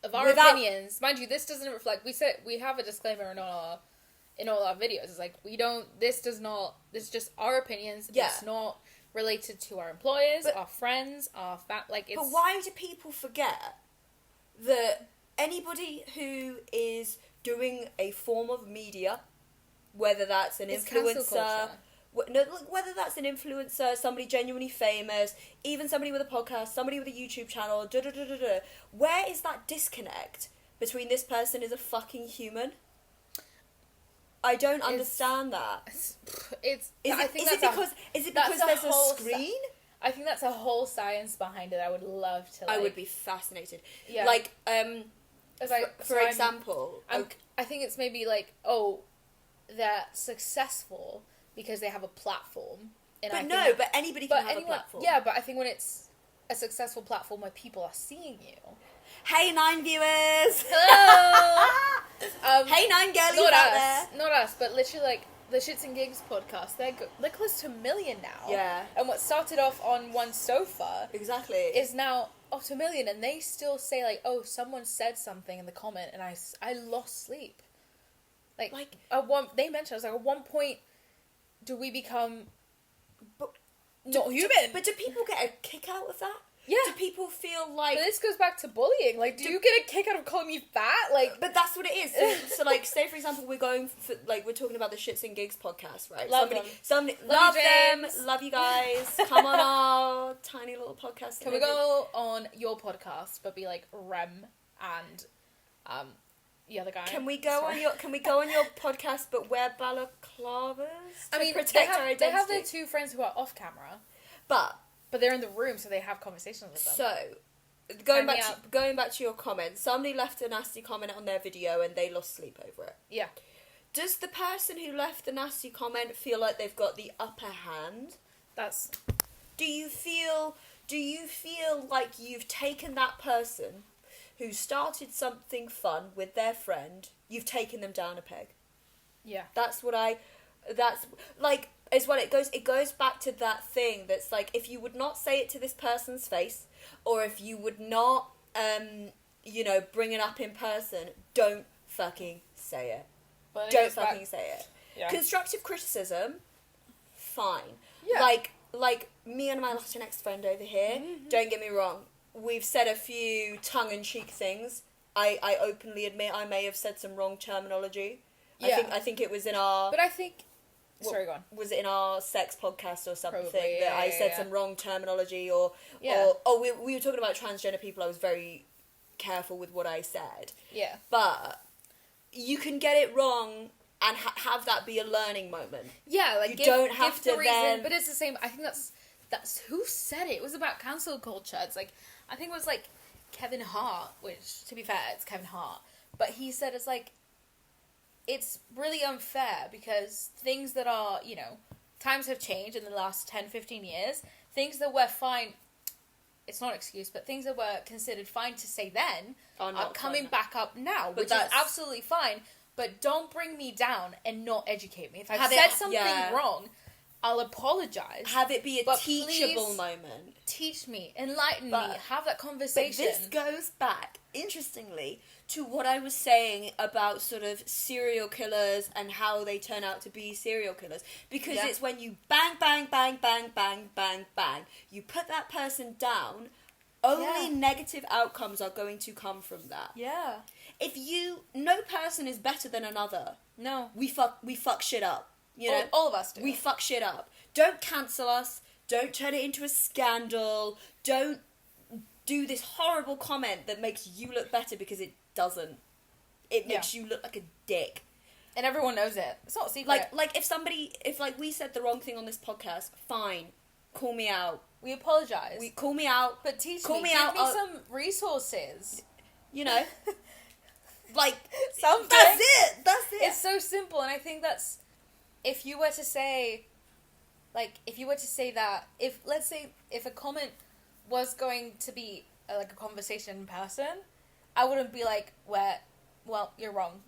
Of our opinions, mind you, this doesn't reflect. We have a disclaimer in all our videos. It's like this is just our opinions. Yeah. It's not related to our employers, our friends, our it's. But why do people forget that anybody who is doing a form of media, whether that's an influencer, whether that's an influencer, somebody genuinely famous, even somebody with a podcast, somebody with a YouTube channel, where is that disconnect between this person is a fucking human? I don't understand that. Is it because there's a screen? I think that's a whole science behind it. I would love to. I would be fascinated. Yeah. Like, for example, I think it's maybe like, they're successful because they have a platform. But anybody can have a platform. Yeah, but I think when it's a successful platform where people are seeing you. Hey, 9 viewers! Hello! Hey, 9 girlies out there! Not us, but literally, like, the Shits and Gigs podcast, they're close to 1 million now. Yeah. And what started off on one sofa... Exactly. ...is now up to 1 million, and they still say, like, oh, someone said something in the comment, and I lost sleep. Like they mentioned, I was like, at one point, do we become not human? But do people get a kick out of that? Yeah. Do people feel like... But this goes back to bullying. Like, do you get a kick out of calling me fat? Like... But that's what it is. So like, say for example, we're going for, like, we're talking about the Shits and Gigs podcast, right? Love them. Love you guys. Come on our tiny little podcast. Can we go on your podcast, but be like Rem and the other guy? Can we go on your podcast, but wear balaclavas? I mean, protect our identity. They have their two friends who are off camera, but they're in the room, so they have conversations with them. So, going back to your comment, somebody left a nasty comment on their video and they lost sleep over it. Yeah. Does the person who left the nasty comment feel like they've got the upper hand? Do you feel like you've taken that person who started something fun with their friend, you've taken them down a peg? Yeah. Is what it goes back to that thing that's like, if you would not say it to this person's face, or if you would not bring it up in person, don't fucking say it. Don't fucking say it. Yeah. Constructive criticism, fine. Yeah. Like me and my Latinx friend over here, don't get me wrong, we've said a few tongue-in-cheek things. I openly admit I may have said some wrong terminology. Yeah. I think it was in our... But I think... Sorry, go on. Was it in our sex podcast or something? Probably, that I said some wrong terminology or we were talking about transgender people. I was very careful with what I said. Yeah. But you can get it wrong and have that be a learning moment. Yeah, like you don't have to then... But it's the same. I think that's who said it. It was about cancel culture. It's like, I think it was like Kevin Hart, which, to be fair, it's Kevin Hart. But he said it's like, it's really unfair because things that are, times have changed in the last 10, 15 years. Things that were fine, it's not an excuse, but things that were considered fine to say then are coming back up now, which is absolutely fine. But don't bring me down and not educate me. If I've said something wrong, I'll apologise. Have it be a teachable moment. Teach me, enlighten me, have that conversation. But this goes back, interestingly, to what I was saying about sort of serial killers and how they turn out to be serial killers. Because it's when you bang, bang, bang, bang, bang, bang, bang, you put that person down, only negative outcomes are going to come from that. Yeah. No person is better than another. No. We fuck shit up. All of us do. We fuck shit up. Don't cancel us. Don't turn it into a scandal. Don't do this horrible comment that makes you look better because it doesn't. It makes you look like a dick. And everyone knows it. It's not a secret. Like if like we said the wrong thing on this podcast, fine, call me out. We apologise. Call me out. But give me some resources. You know? Like, something. That's it. It's so simple, and I think that's, if you were to say that, let's say, if a comment was going to be, like, a conversation in person, I wouldn't be like, well, you're wrong.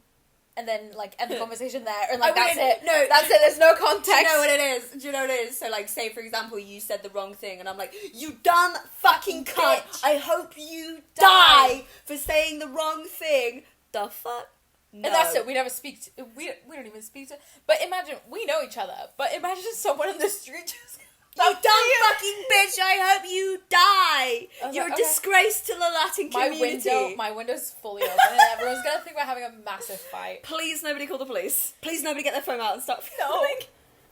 And then, like, end the conversation there, and, like, that's it. No, that's it, there's no context. Do you know what it is? So, like, say, for example, you said the wrong thing, and I'm like, you dumb fucking cunt! Bitch. I hope you die for saying the wrong thing. The fuck? No. And that's it, we never speak to, we don't even speak to, but imagine, we know each other, but imagine someone in the street just... You dumb fucking bitch, I hope you die! You're a disgrace to the Latin community. My window's fully open, and everyone's gonna think we're having a massive fight. Please nobody call the police. Please nobody get their phone out and start filming.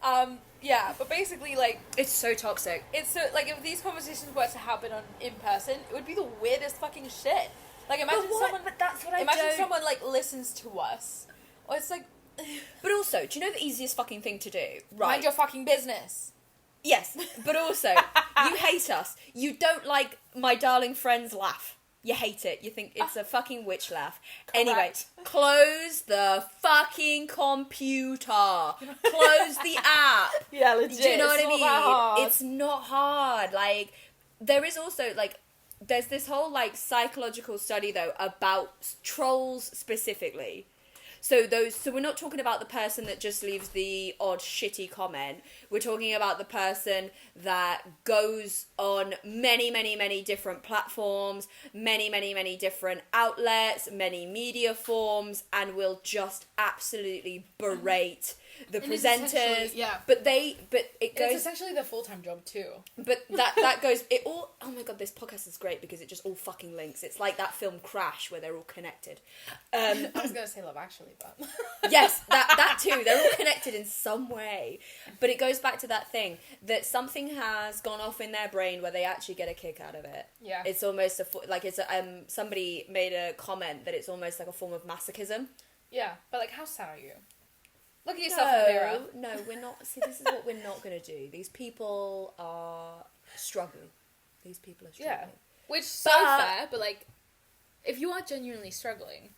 No. Yeah, but basically, like... It's so toxic. It's so, like, if these conversations were to happen in person, it would be the weirdest fucking shit. Like, imagine someone, like, listens to us. Or it's like... But also, do you know the easiest fucking thing to do? Right. Mind your fucking business. Yes, but also, you hate us. You don't like my darling friend's laugh. You hate it. You think it's a fucking witch laugh. Correct. Anyway, close the fucking computer. Close the app. Yeah, legit. Do you know what I mean? Hard. It's not hard. Like, there is also, like, there's this whole, like, psychological study, though, about trolls specifically. So we're not talking about the person that just leaves the odd shitty comment. We're talking about the person that goes on many, many, many different platforms, many, many, many different outlets, many media forms, and will just absolutely berate the presenters. Yeah. But it goes... It's essentially their full-time job, too. But that goes... It all... Oh my god, this podcast is great because it just all fucking links. It's like that film Crash where they're all connected. I was going to say Love Actually, but... Yes, that too. They're all connected in some way. But it goes back to that thing that something has gone off in their brain where they actually get a kick out of it. Yeah. It's almost somebody made a comment that it's almost like a form of masochism. Yeah, but like, how sad are you? Look at yourself in the mirror. No, we're not. See, this is what we're not going to do. These people are struggling. Yeah. Which is so fair, but like, if you are genuinely struggling...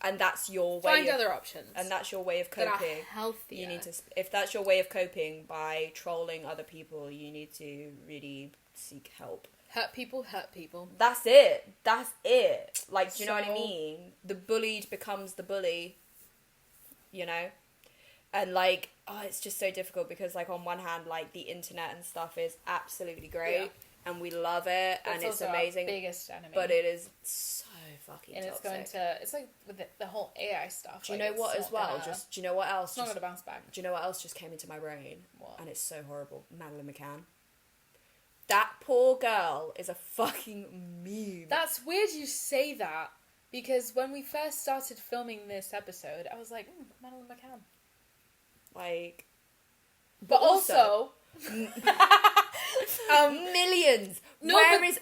And that's your way Find other options. And that's your way of coping. That are healthier. You need to... If that's your way of coping by trolling other people, you need to really seek help. Hurt people, hurt people. That's it. Like, do you know what I mean? The bullied becomes the bully. You know? And, like, it's just so difficult because, like, on one hand, like, the internet and stuff is absolutely great. Yeah. And we love it. And it's amazing. Our biggest enemy. But it is so fucking and toxic. It's like with the whole AI stuff. Do you know what as well? Do you know what else? It's not going to bounce back. Do you know what else just came into my brain? What? And it's so horrible. Madeline McCann. That poor girl is a fucking meme. That's weird you say that. Because when we first started filming this episode, I was like, Madeline McCann. Like, but also millions. No,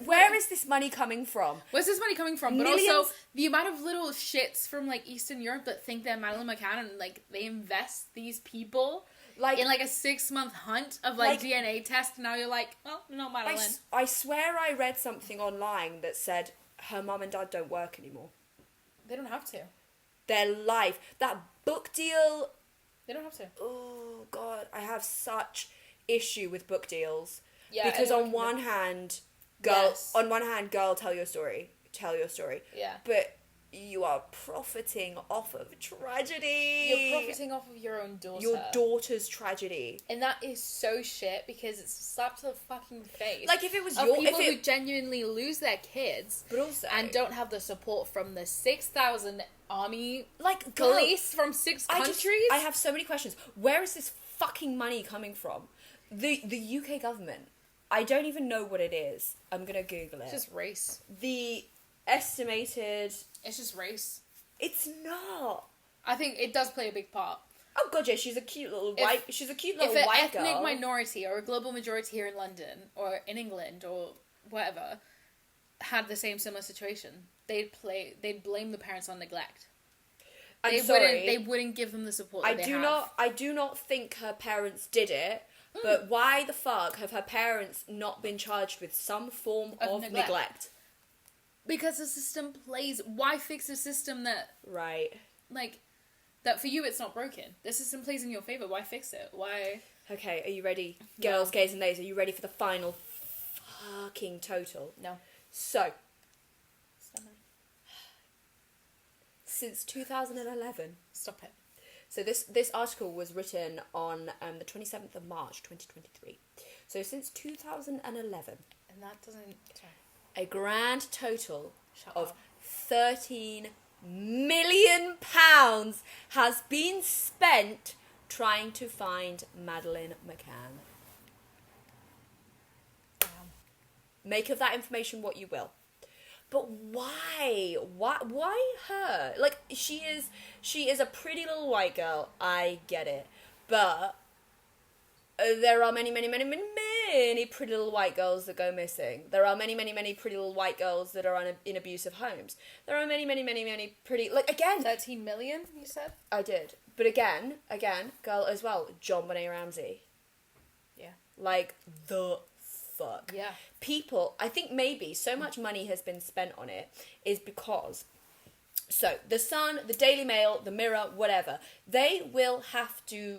where is this money coming from? Where's this money coming from? Millions? But also the amount of little shits from like Eastern Europe that think they're Madeline McCann and like they invest these people like in like a 6-month hunt of like DNA test. And now you're like, well, not Madeline. I swear I read something online that said her mum and dad don't work anymore. They don't have to. Their life, that book deal. They don't have to. Oh, God. I have such issue with book deals. Yeah. Because on one hand, girl, tell your story. Yeah. But you are profiting off of tragedy. You're profiting off of your own daughter. Your daughter's tragedy. And that is so shit because it's slapped to the fucking face. Like, if it was people who genuinely lose their kids. But also... And don't have the support from the 6,000 army... Like, police from 6 countries. I have so many questions. Where is this fucking money coming from? The UK government. I don't even know what it is. I'm gonna Google it. It's just race. The estimated... It's just race. It's not. I think it does play a big part. Oh god, yeah, she's a cute little white girl. If an ethnic minority or a global majority here in London or in England or whatever had the similar situation, they'd blame the parents on neglect. I'm sorry. They wouldn't give them the support that I do not think her parents did it. But why the fuck have her parents not been charged with some form of neglect? Because the system plays... Why fix a system that... Right. Like, that for you it's not broken. The system plays in your favour. Why fix it? Why... Okay, are you ready? Girls, gays and lays, are you ready for the final fucking total? No. So... Since 2011... Stop it. So this article was written on the 27th of March, 2023. So since 2011... And that doesn't... Sorry. A grand total of up. £13 million has been spent trying to find Madeleine McCann. Make of that information what you will. But why? Why her? Like, she is a pretty little white girl. I get it. But there are many, many, many, many, many pretty little white girls that go missing. There are many, many, many pretty little white girls that are in abusive homes. There are many, many, many, many pretty... Like, again... 13 million, you said? I did. But again, girl as well, John Benet Ramsey. Yeah. Like, the fuck. Yeah. People, I think maybe so much money has been spent on it is because... So, The Sun, the Daily Mail, the Mirror, whatever, they will have to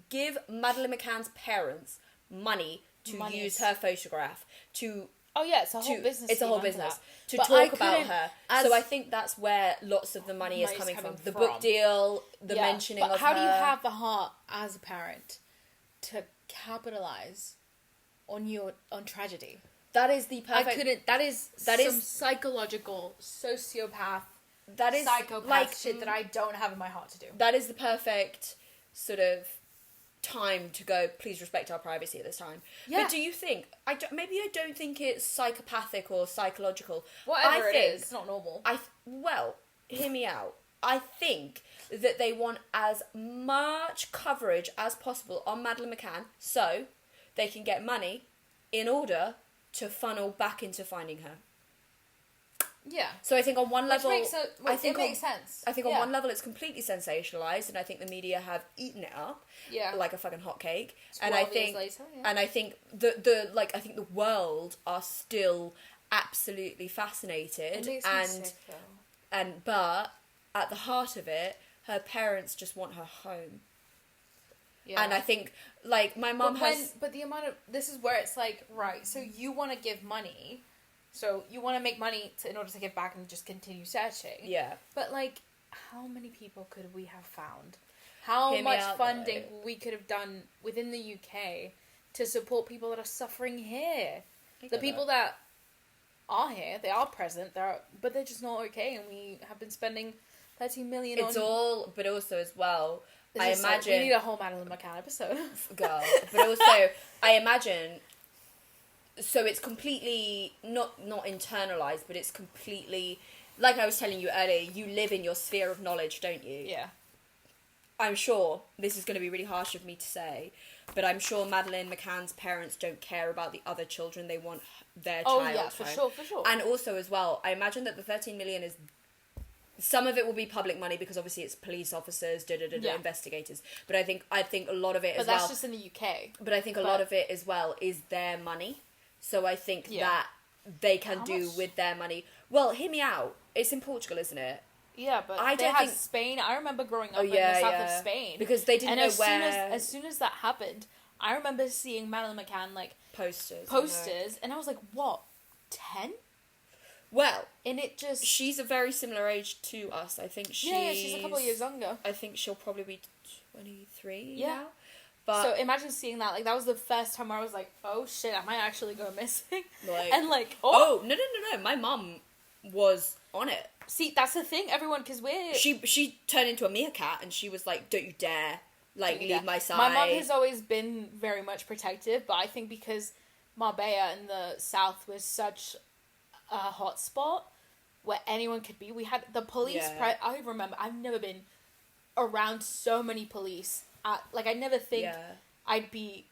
give Madeleine McCann's parents money to use her photograph, to... Oh yeah, it's a whole business. It's a whole business. That. To but talk about her. So I think that's where lots of the money is coming from. The book deal, the mentioning of her. But how do you have the heart as a parent to capitalize on tragedy? That is the perfect... I couldn't... That is some psychological sociopath... That is psychopath shit that I don't have in my heart to do. That is the perfect sort of time to go, please respect our privacy at this time. Yeah. But do you think... maybe I don't think it's psychopathic or psychological. Whatever it is, it's not normal. Well, hear me out. I think that they want as much coverage as possible on Madeleine McCann so they can get money in order to funnel back into finding her. Yeah. So I think on one level... it makes sense. I think on one level it's completely sensationalised and I think the media have eaten it up like a fucking hotcake. And I think I think the world are still absolutely fascinated. It makes me sick, though. But at the heart of it, her parents just want her home. Yeah. And I think, like, my mum But the amount of... This is where it's like, right, so you want to give money... So, you want to make money in order to give back and just continue searching. Yeah. But, like, how many people could we have found? How much funding we could have done within the UK to support people that are suffering here? The people that are here, they are present, but they're just not okay, and we have been spending 13 million on... It's all... But also, as well, I imagine... we need a whole Madeleine McCann episode. Girl. But also, I imagine... So it's completely, not internalised, but it's completely, like I was telling you earlier, you live in your sphere of knowledge, don't you? Yeah. I'm sure, this is going to be really harsh of me to say, but I'm sure Madeleine McCann's parents don't care about the other children, they want their child home. Oh yeah, for sure. And also as well, I imagine that the 13 million is, some of it will be public money because obviously it's police officers, investigators, but I think a lot of it as well... But that's just in the UK. But I think a lot of it as well is their money. So I think that they can do with their money. Well, hear me out. It's in Portugal, isn't it? Yeah, but they have Spain. I remember growing up in the south of Spain. Because they didn't know where... As soon as that happened, I remember seeing Madeleine McCann, like... Posters. And I was like, what? 10? Well... And it just... She's a very similar age to us. I think she's... Yeah, she's a couple of years younger. I think she'll probably be 23 now. But so imagine seeing that. Like, that was the first time where I was like, oh shit, I might actually go missing. Like, and like, no. My mum was on it. See, that's the thing, everyone, because She turned into a meerkat and she was like, don't you dare, like, leave my side. My mum has always been very much protective, but I think because Marbella in the south was such a hot spot where anyone could be, we had the police... I remember, I've never been around so many police... I never think I'd be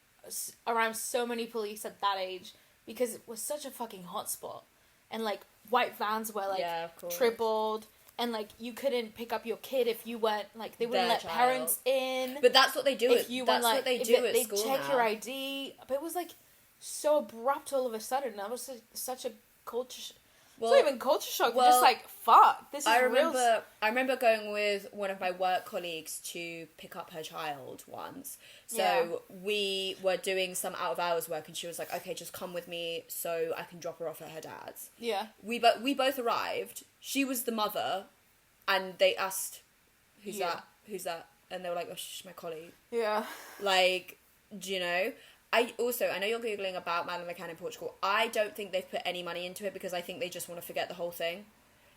around so many police at that age because it was such a fucking hotspot. And, like, white vans were, like, tripled. and like you couldn't pick up your kid if you weren't like they wouldn't Their let child. parents in. But that's what they do. If you That's weren't, what they if do they, at they'd school check now. your ID, but it was like so abrupt all of a sudden. That was such a culture. Well, it's not even culture shock. well, You're just like, fuck. This is I real. remember going with one of my work colleagues to pick up her child once. So Yeah. we were doing some out of hours work, and she was like, "Okay, just come with me so I can drop her off at her dad's." Yeah. We both arrived. She was the mother, and they asked, "Who's Yeah. that? Who's that?" And they were like, "Oh, she's my colleague." Yeah. Like, do you know? I know you're Googling about Madeleine McCann in Portugal. I don't think they've put any money into it because I think they just want to forget the whole thing.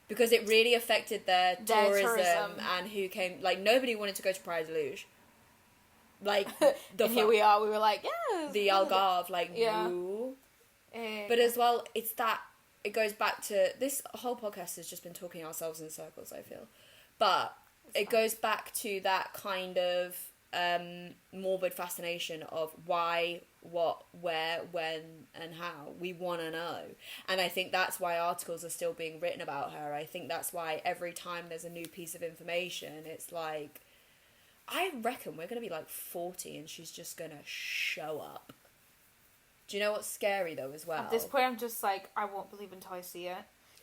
Because it really affected their tourism and who came. Like, nobody wanted to go to Praia de Luz. Like, and here we are. We were like, yes. the Algarve, like, Yeah. woo. But as well, it's that, it goes back to, this whole podcast has just been talking ourselves in circles, I feel. But it goes back to that kind of morbid fascination of why, what, where, when, and how. We want to know. And I think that's why articles are still being written about her. I think that's why every time there's a new piece of information, it's like, I reckon we're going to be like 40 and she's just going to show up. Do you know what's scary though as well? At this point, I'm just like, I won't believe until I see it.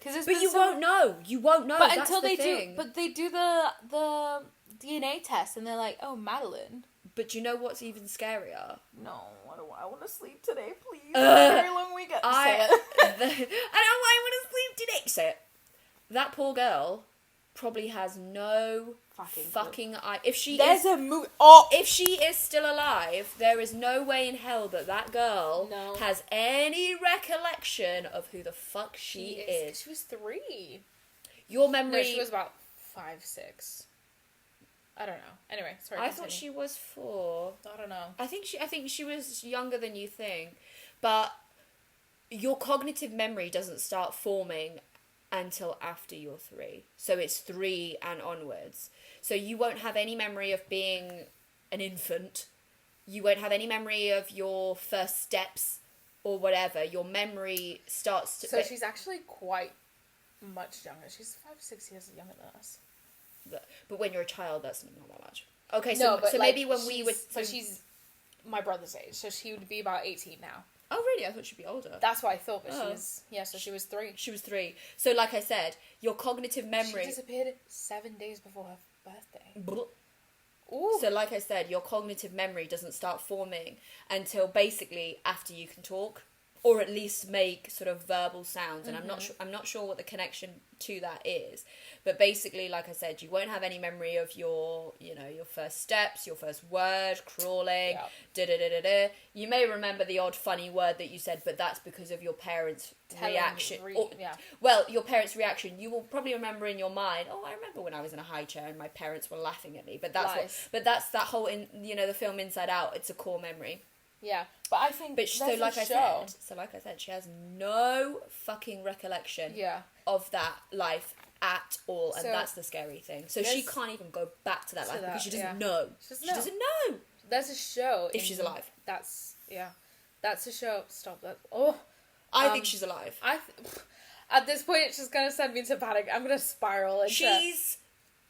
But you won't know. You won't know. But That's until the they thing. do, but they do the DNA test, and they're like, "Oh, Madeline." But do you know what's even scarier? No, I want to sleep today, please. It's a very long weekend. Say it. I don't want to sleep today. Say it. That poor girl probably has no fucking eye. If she There's is, a movie. Oh, if she is still alive, there is no way in hell that girl No. has any recollection of who the fuck she is. She was 3. Your memory. No, she was about 5, 6. I don't know. Anyway, sorry. I thought she was 4. I don't know. I think she was younger than you think, but your cognitive memory doesn't start forming until after you're 3. So it's 3 and onwards. So you won't have any memory of being an infant. You won't have any memory of your first steps or whatever. Your memory starts to... So she's actually quite much younger. She's 5, 6 years younger than us. But when you're a child, that's not that much. Okay, so, No, but so like, maybe when we would... So she's my brother's age, so she would be about 18 now. Oh, really? I thought she'd be older. That's what I thought, but she was... Yeah, so she was 3. She was 3. So like I said, your cognitive memory... She disappeared 7 days before her birthday. Blah. Ooh. So like I said, your cognitive memory doesn't start forming until basically after you can talk, or at least make sort of verbal sounds. And I'm not sure what the connection to that is, but basically, like I said, you won't have any memory of your first steps, your first word, crawling, da. You may remember the odd funny word that you said, but that's because of your parents' reaction. Well, your parents' reaction, you will probably remember in your mind, oh, I remember when I was in a high chair and my parents were laughing at me. But that's that whole the film Inside Out. It's a core memory. Yeah, but I think. But like I said, she has no fucking recollection. Of that life at all, and that's the scary thing. So she can't even go back to that life because she doesn't know. She doesn't know. There's a show if she's alive. That's a show. Stop that. Oh, I think she's alive. At this point, it's just gonna send me into panic. I'm gonna spiral into.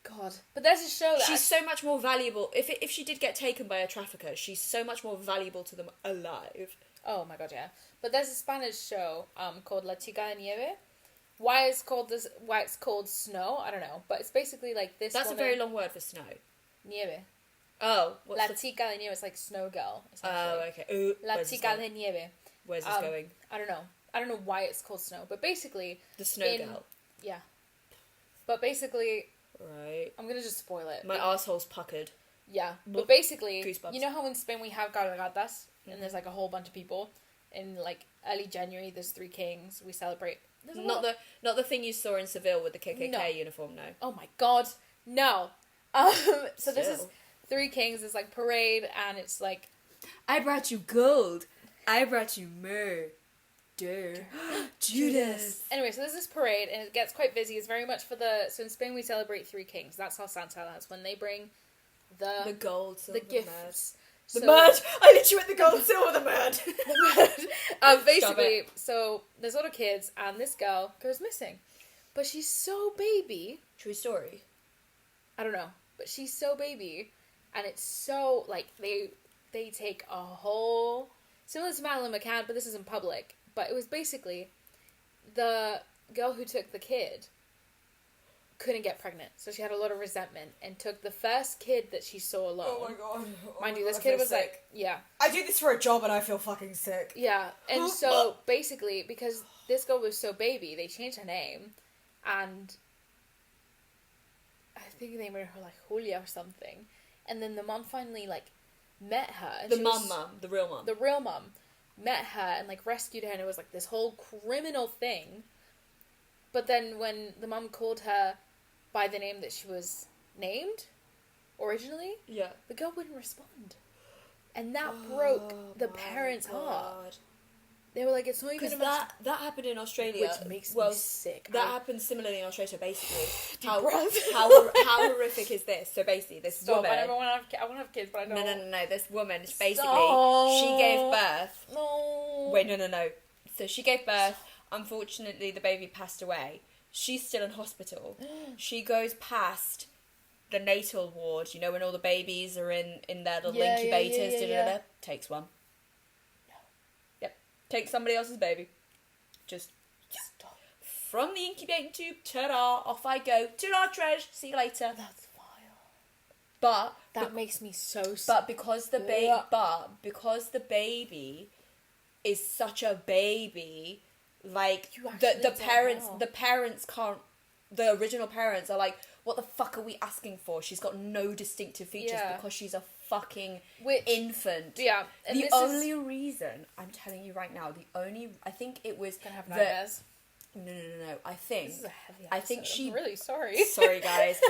God. But there's a show that... She's so much more valuable. If she did get taken by a trafficker, she's so much more valuable to them alive. Oh my god, yeah. But there's a Spanish show called La Chica de Nieve. Why it's called Snow, I don't know. But it's basically like this. That's a very long word for snow. Nieve. Oh. La Chica de Nieve is like snow girl. Oh, okay. La Chica de Nieve. Where's this going? I don't know. I don't know why it's called Snow. But basically... The snow girl. Yeah. But basically... Right. I'm gonna just spoil it. My arsehole's puckered. Yeah. But basically, Goosebumps. You know how in Spain we have cabalgatas, and there's like a whole bunch of people? In like early January, there's 3 kings. We celebrate. Not the thing you saw in Seville with the KKK uniform, no. Oh my god, no. So this is 3 kings. It's like parade, and it's like... I brought you gold. I brought you myrrh. Judas. Anyway, so there's this parade, and it gets quite busy. It's very much for so in Spain we celebrate 3 kings. That's our Santa. That's when they bring the gold, silver, the gifts. The mud. I literally went the gold, silver, the mud. The mud. Basically, so there's a lot of kids, and this girl goes missing, but she's so baby. True story. I don't know, but she's so baby, and it's so, like, they take a whole, similar to Madeline McCann, but this is in public, but it was basically the girl who took the kid couldn't get pregnant, so she had a lot of resentment, and took the first kid that she saw alone. Oh my god. Mind you, this kid was sick. like, yeah. I do this for a job and I feel fucking sick. Yeah, and so basically, because this girl was so baby, they changed her name, and I think they made her like Julia or something, and then the mom finally like met her. And The she mum, the real mum. The real mom met her and like rescued her, and it was like this whole criminal thing. But then when the mom called her by the name that she was named originally, yeah, the girl wouldn't respond. And that broke the parents' heart. They were like, it's not even because that happened in Australia, which makes me sick. That happened similarly in Australia. So basically, breath. how horrific is this? So basically, this woman. I never want to have kids, but I don't. No. This woman, basically, Stop. she gave birth. No. Wait, no. So she gave birth. Unfortunately, the baby passed away. She's still in hospital. She goes past the natal ward. You know, when all the babies are in their little incubators. Yeah. Takes one. Take somebody else's baby. Just Stop. from the incubating tube, ta-da, off I go. Ta-da, Tresh, see you later. That's vile. But That makes me so sick. But because the baby is such a baby, like the parents can't. The original parents are like, what the fuck are we asking for? She's got no distinctive features because she's a fucking infant. Yeah. And the only reason, I'm telling you right now, I think it was... Gonna have nightmares. No. I think... This is a heavy episode. I think she... I'm really sorry. Sorry, guys.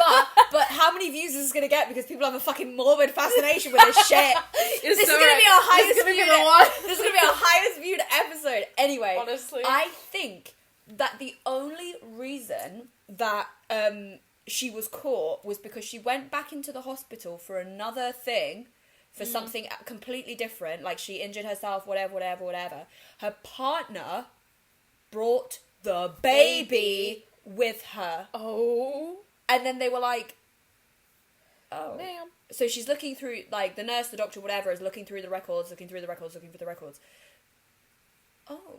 But how many views is this going to get? Because people have a fucking morbid fascination with this shit. This is going to be our highest viewed... This is going to be our highest viewed episode. Anyway. Honestly. I think that the only reason that she was caught was because she went back into the hospital for another thing, for something completely different, like she injured herself, whatever. Her partner brought the baby with her. Oh. And then they were like, oh. Ma'am. So she's looking through, like, the nurse, the doctor, whatever, is looking through the records. Oh.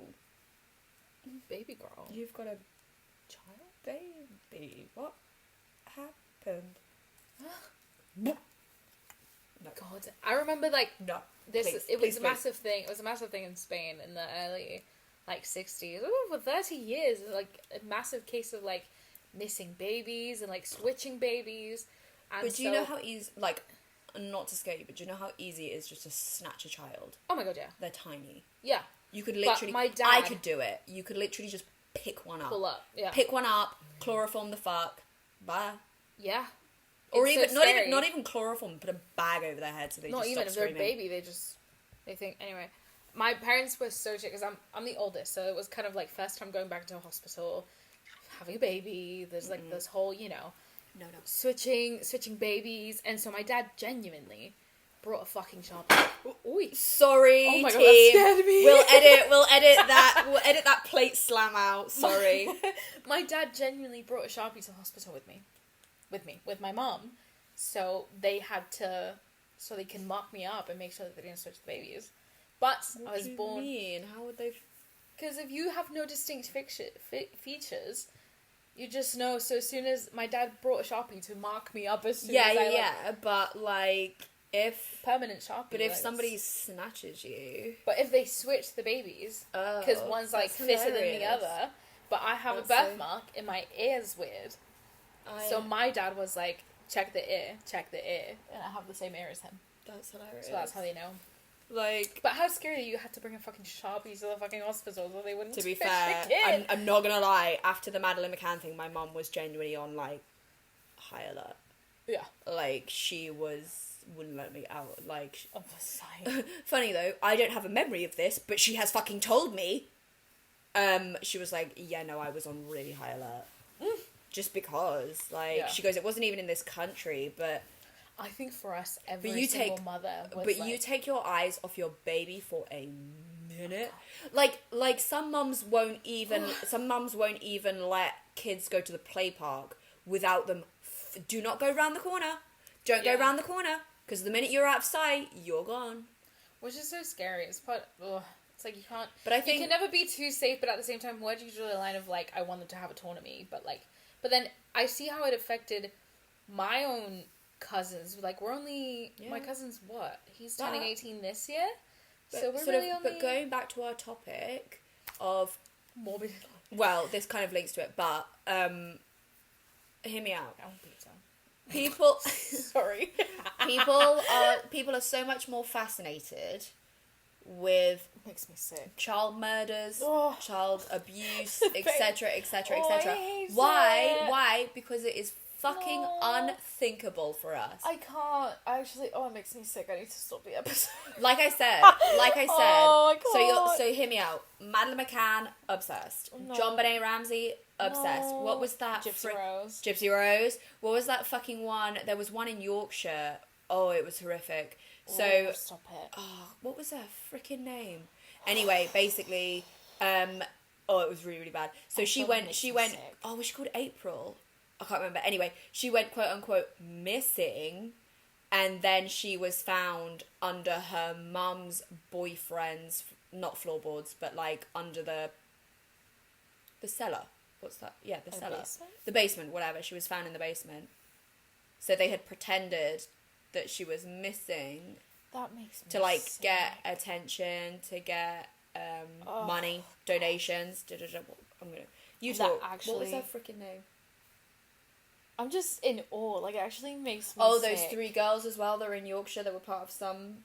Baby girl. You've got a child baby. What happened? No. God, I remember like No. it was a massive thing. It was a massive thing in Spain in the early like 60s. For 30 years, like a massive case of like missing babies and like switching babies. And but do you know how easy, like, not to scare you, but do you know how easy it is just to snatch a child? Oh my god, yeah. They're tiny. Yeah. You could literally... my dad... I could do it. You could literally just pick one up. Pull up, yeah. Pick one up, chloroform the fuck, bye. Yeah. Or it's even, not even chloroform, put a bag over their head so they not just even stop if they're a screaming. baby, they think, anyway. My parents were so shit, because I'm the oldest, so it was kind of like first time going back to a hospital, having a baby, there's like this whole, you know... No. Switching babies, and so my dad genuinely brought a fucking Sharpie. Ooh. Sorry, oh my team. God, that scared me. We'll edit that plate slam out. Sorry. My dad genuinely brought a Sharpie to the hospital with my mom, so they can mark me up and make sure that they didn't switch the babies. But What I was do you born. mean? How would they? Because if you have no distinct features. You just know, so as soon as my dad brought a Sharpie to mark me up as soon as I... but, like, if... Permanent Sharpie. But if somebody snatches you... But if they switch the babies, because one's, like, fitter than the other, but I have a birthmark and my ear's weird. So my dad was like, check the ear, and I have the same ear as him. That's hilarious. So that's how they know. Like... But how scary you had to bring a fucking Sharpie to the fucking hospital so they wouldn't To be touch fair, the kid. I'm not gonna lie, after the Madeline McCann thing, my mum was genuinely on, like, high alert. Yeah. Like, she wouldn't let me out, like... On the side. Funny, though, I don't have a memory of this, but she has fucking told me. She was like, yeah, no, I was on really high alert. Just because, like, she goes, it wasn't even in this country, but... I think for us, every single mother was But like... you take your eyes off your baby for a minute. Like some mums won't even let kids go to the play park without them. Do not go round the corner. Don't go round the corner, because the minute you're out of sight, you're gone. Which is so scary. It's like you can't. But I think you can never be too safe. But at the same time, where do you draw the line of like, I want them to have autonomy, but then I see how it affected my own cousins. Like we're only my cousin's what? He's turning 18 this year, so we're really only. But going back to our topic of morbid. Well, this kind of links to it, but hear me out. I want pizza. People, sorry. people are so much more fascinated with makes me sick. Child murders, child abuse, The etc., etc., I etc. hate Why? it. Why? Because it is fucking unthinkable for us. I can't. It makes me sick. I need to stop the episode. Like I said. Oh, I can't. So hear me out. Madeline McCann, obsessed. No. John Benet Ramsey, obsessed. No. What was that? Gypsy Rose. What was that fucking one? There was one in Yorkshire. Oh, it was horrific. So Stop it. Oh, what was her freaking name? Anyway, basically, it was really, really bad. So she went, sick. oh, was she called April? I can't remember. Anyway, she went, quote unquote, missing, and then she was found under her mum's boyfriend's, not floorboards, but like under the cellar. What's that? Yeah, the cellar. Basement? The basement, whatever. She was found in the basement. So they had pretended that she was missing That makes me to like sick. get attention, to get money, donations. I'm gonna. You That talk. actually- What was her freaking name? I'm just in awe. Like, it actually makes me Oh, sick. those 3 girls as well. They're in Yorkshire. They were part of some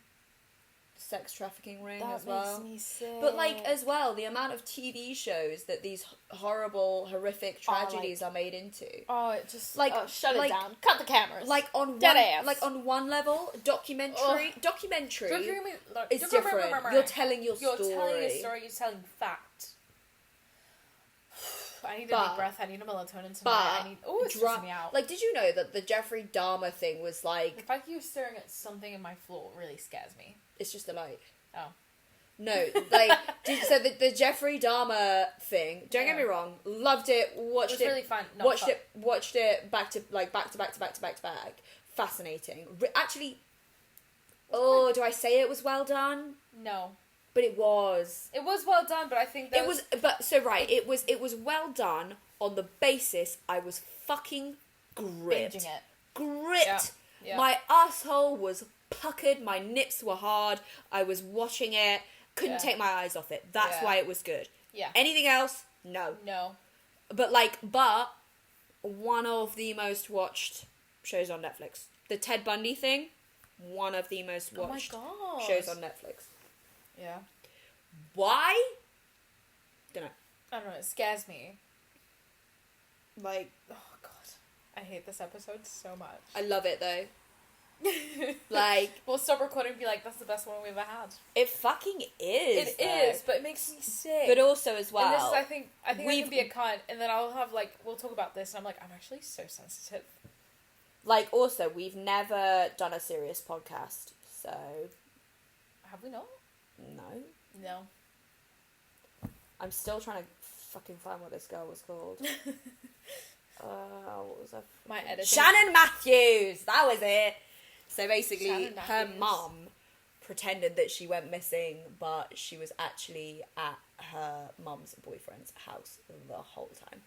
sex trafficking ring That as well. makes me sick. But like as well, the amount of TV shows that these horrible, horrific tragedies are made into. Oh, it just Like- shut like- it down. Cut the cameras. Like on Dead one, ass. like on one level, documentary is different. You're telling your You're story. telling a story. You're telling fact. I need a But- deep breath. I need a melatonin tonight. But I need. Oh, it's stressing me out. Like, did you know that the Jeffrey Dahmer thing was The like? fact that you're staring at something in my floor really scares me. It's just a light. Oh. No, like so the Jeffrey Dahmer thing. Don't get Yeah. me wrong, loved it. It Watched was it. really fun. Not Watched fun. it. Watched it back to back. Fascinating. Actually, oh, do I say it was well done? No. But it was. It was well done, but I think that It was, but so right. It was well done on the basis I was fucking gripped. binging it. Gripped. Yeah. Yeah. My asshole was puckered. My nips were hard. I was watching it. Couldn't Yeah. take my eyes off it. That's Yeah. why it was good. Yeah. Anything else? No. No. But one of the most watched shows on Netflix. The Ted Bundy thing. One of the most watched Oh my god. shows on Netflix. Yeah. Why? Don't know. I don't know. It scares me. Like, oh god, I hate this episode so much. I love it though. Like, we'll stop recording and be like, that's the best one we've ever had. it fucking is. It though. is, but it makes me sick. But also as well. And this is, I think I can we've- be a cunt, and then I'll have like, we'll talk about this, and I'm like, I'm actually so sensitive. Like, also, we've never done a serious podcast, so Have we not? no. No. I'm still trying to fucking find what this girl was called. What was her? My editing. Shannon Matthews! That was it! So basically, Shannon her Matthews. mum pretended that she went missing, but she was actually at her mum's boyfriend's house the whole time.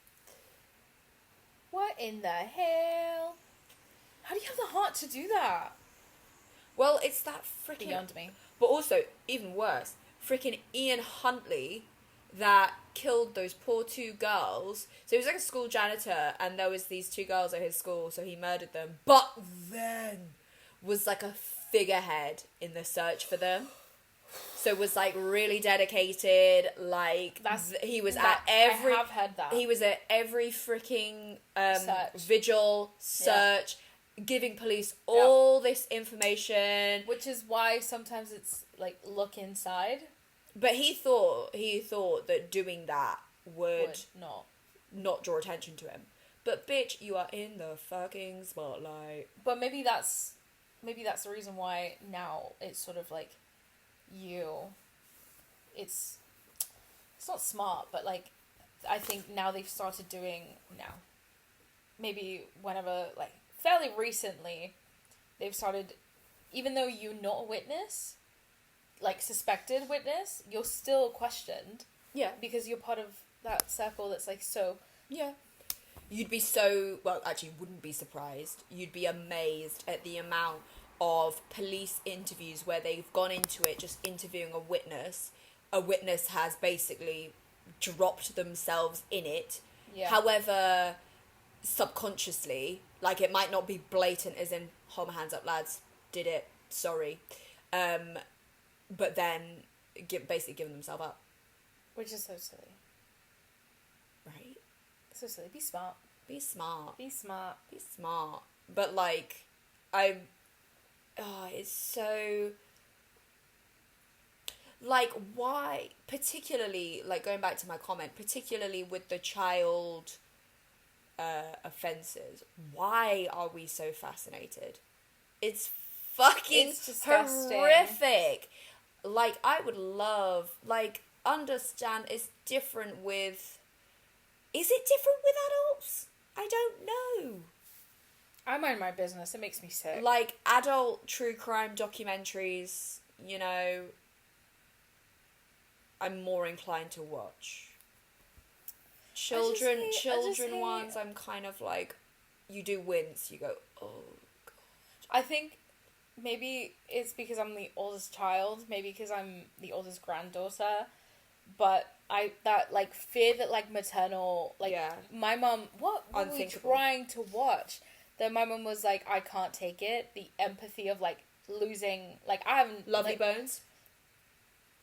What in the hell? How do you have the heart to do that? Well, it's that freaking... Beyond me. But also, even worse, freaking Ian Huntley that killed those poor 2 girls. So he was like a school janitor, and there was these 2 girls at his school, so he murdered them. But then was like a figurehead in the search for them. So was like really dedicated. Like he was at every. I have heard that. He was at every freaking Search. vigil search. Giving police all this information. Which is why sometimes it's like, look inside. But he thought that doing that would not. draw attention to him. But bitch, you are in the fucking spotlight. But maybe that's the reason why now it's sort of like it's not smart, but like I think now they've started doing maybe whenever, like, fairly recently, they've started, even though you're not a witness, like, suspected witness, you're still questioned. Yeah. Because you're part of that circle that's, like, so... Yeah. You'd be so... Well, actually, you wouldn't be surprised. You'd be amazed at the amount of police interviews where they've gone into it just interviewing a witness. A witness has basically dropped themselves in it. Yeah. However, subconsciously, like, it might not be blatant as in, hold my hands up, lads, did it, sorry. But then basically giving themselves up. Which is so silly. Right? So silly. Be smart. Be smart. Be smart. Be smart. But, like, it's so... Like, why, particularly, like, going back to my comment, particularly with the child offences, why are we so fascinated? It's fucking disgusting. Horrific. Like, I would love, like, understand it's different with... Is it different with adults? I don't know. I mind my business. It makes me sick. Like, adult true crime documentaries, you know, I'm more inclined to watch. Children ones, I'm kind of like, you do wince, you go, oh, God. I think maybe it's because I'm the oldest child, maybe because I'm the oldest granddaughter, but that, like, fear that, like, maternal, like, yeah. My mum, what were we trying to watch? That my mum was like, I can't take it. The empathy of, like, losing, like, I haven't... Lovely like, Bones?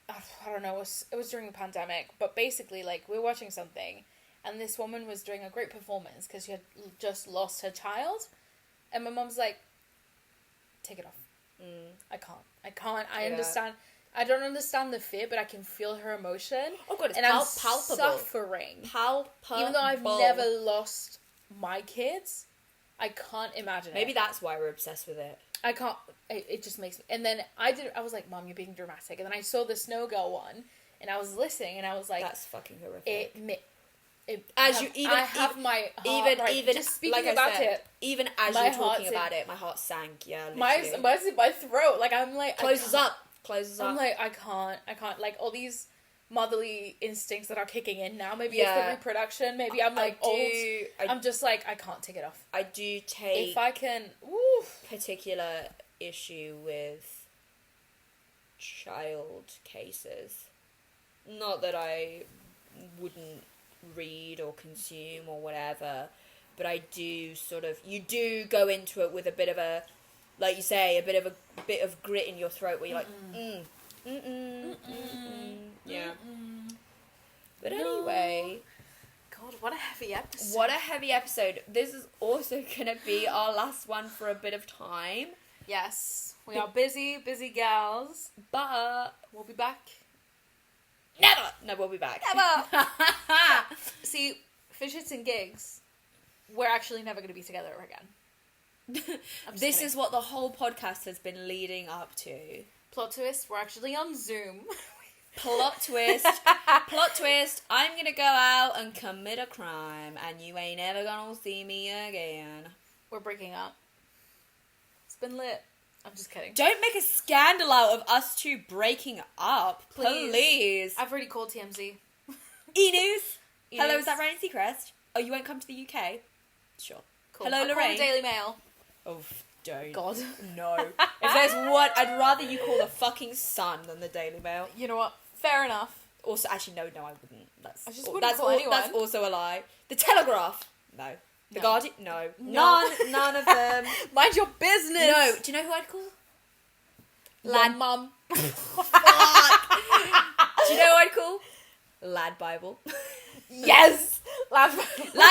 I don't know, it was during the pandemic, but basically, like, we were watching something, and this woman was doing a great performance, because she had just lost her child, and my mum's like, take it off. I can't, I understand... I don't understand the fear, but I can feel her emotion. Oh God, it's and I'm palpable. Suffering. Palpable. Even though I've never lost my kids, I can't imagine Maybe that's why we're obsessed with it. I can't. It just makes me. And then I was like, Mom, you're being dramatic. And then I saw the Snow Girl one, and I was listening, and I was like, that's fucking horrific. I have my heart, even just speaking like about it. Even as you're talking about it, my heart sank. Yeah, literally. My throat. Like, I'm like, closes up. I'm like, I can't. Like, all these motherly instincts that are kicking in now. Maybe it's the reproduction. Maybe I'm like old. I'm just like, I can't take it off. I do take. If I can, particular issue with child cases. Not that I wouldn't read or consume or whatever, but I do sort of. You do go into it with a bit of a. Like you say, a bit of grit in your throat where you're like, yeah. But anyway, God, what a heavy episode! What a heavy episode! This is also gonna be our last one for a bit of time. Yes, we are busy gals, but we'll be back. Never. No, we'll be back. Never. See, for shits and gigs, we're actually never gonna be together again. This is what the whole podcast has been leading up to. Plot twist, we're actually on Zoom. Plot twist. Plot twist, I'm gonna go out and commit a crime and you ain't ever gonna see me again. We're breaking up. It's been lit. I'm just kidding. Don't make a scandal out of us two breaking up. Please. I've already called TMZ. E-News. Hello, is that Ryan Seacrest? Oh, you won't come to the UK? Sure. Cool. Hello, I'll Lorraine. call the Daily Mail. Oh, don't. God. No. If there's what, I'd rather you call the fucking Sun than the Daily Mail. You know what? Fair enough. Also, actually, no, I wouldn't. I just wouldn't call anyone. That's also a lie. The Telegraph. No. The Guardian. No. No. None of them. Mind your business. No. Do you know who I'd call? Lad Mum. Fuck. Do you know who I'd call? Lad Bible. Yes. Lad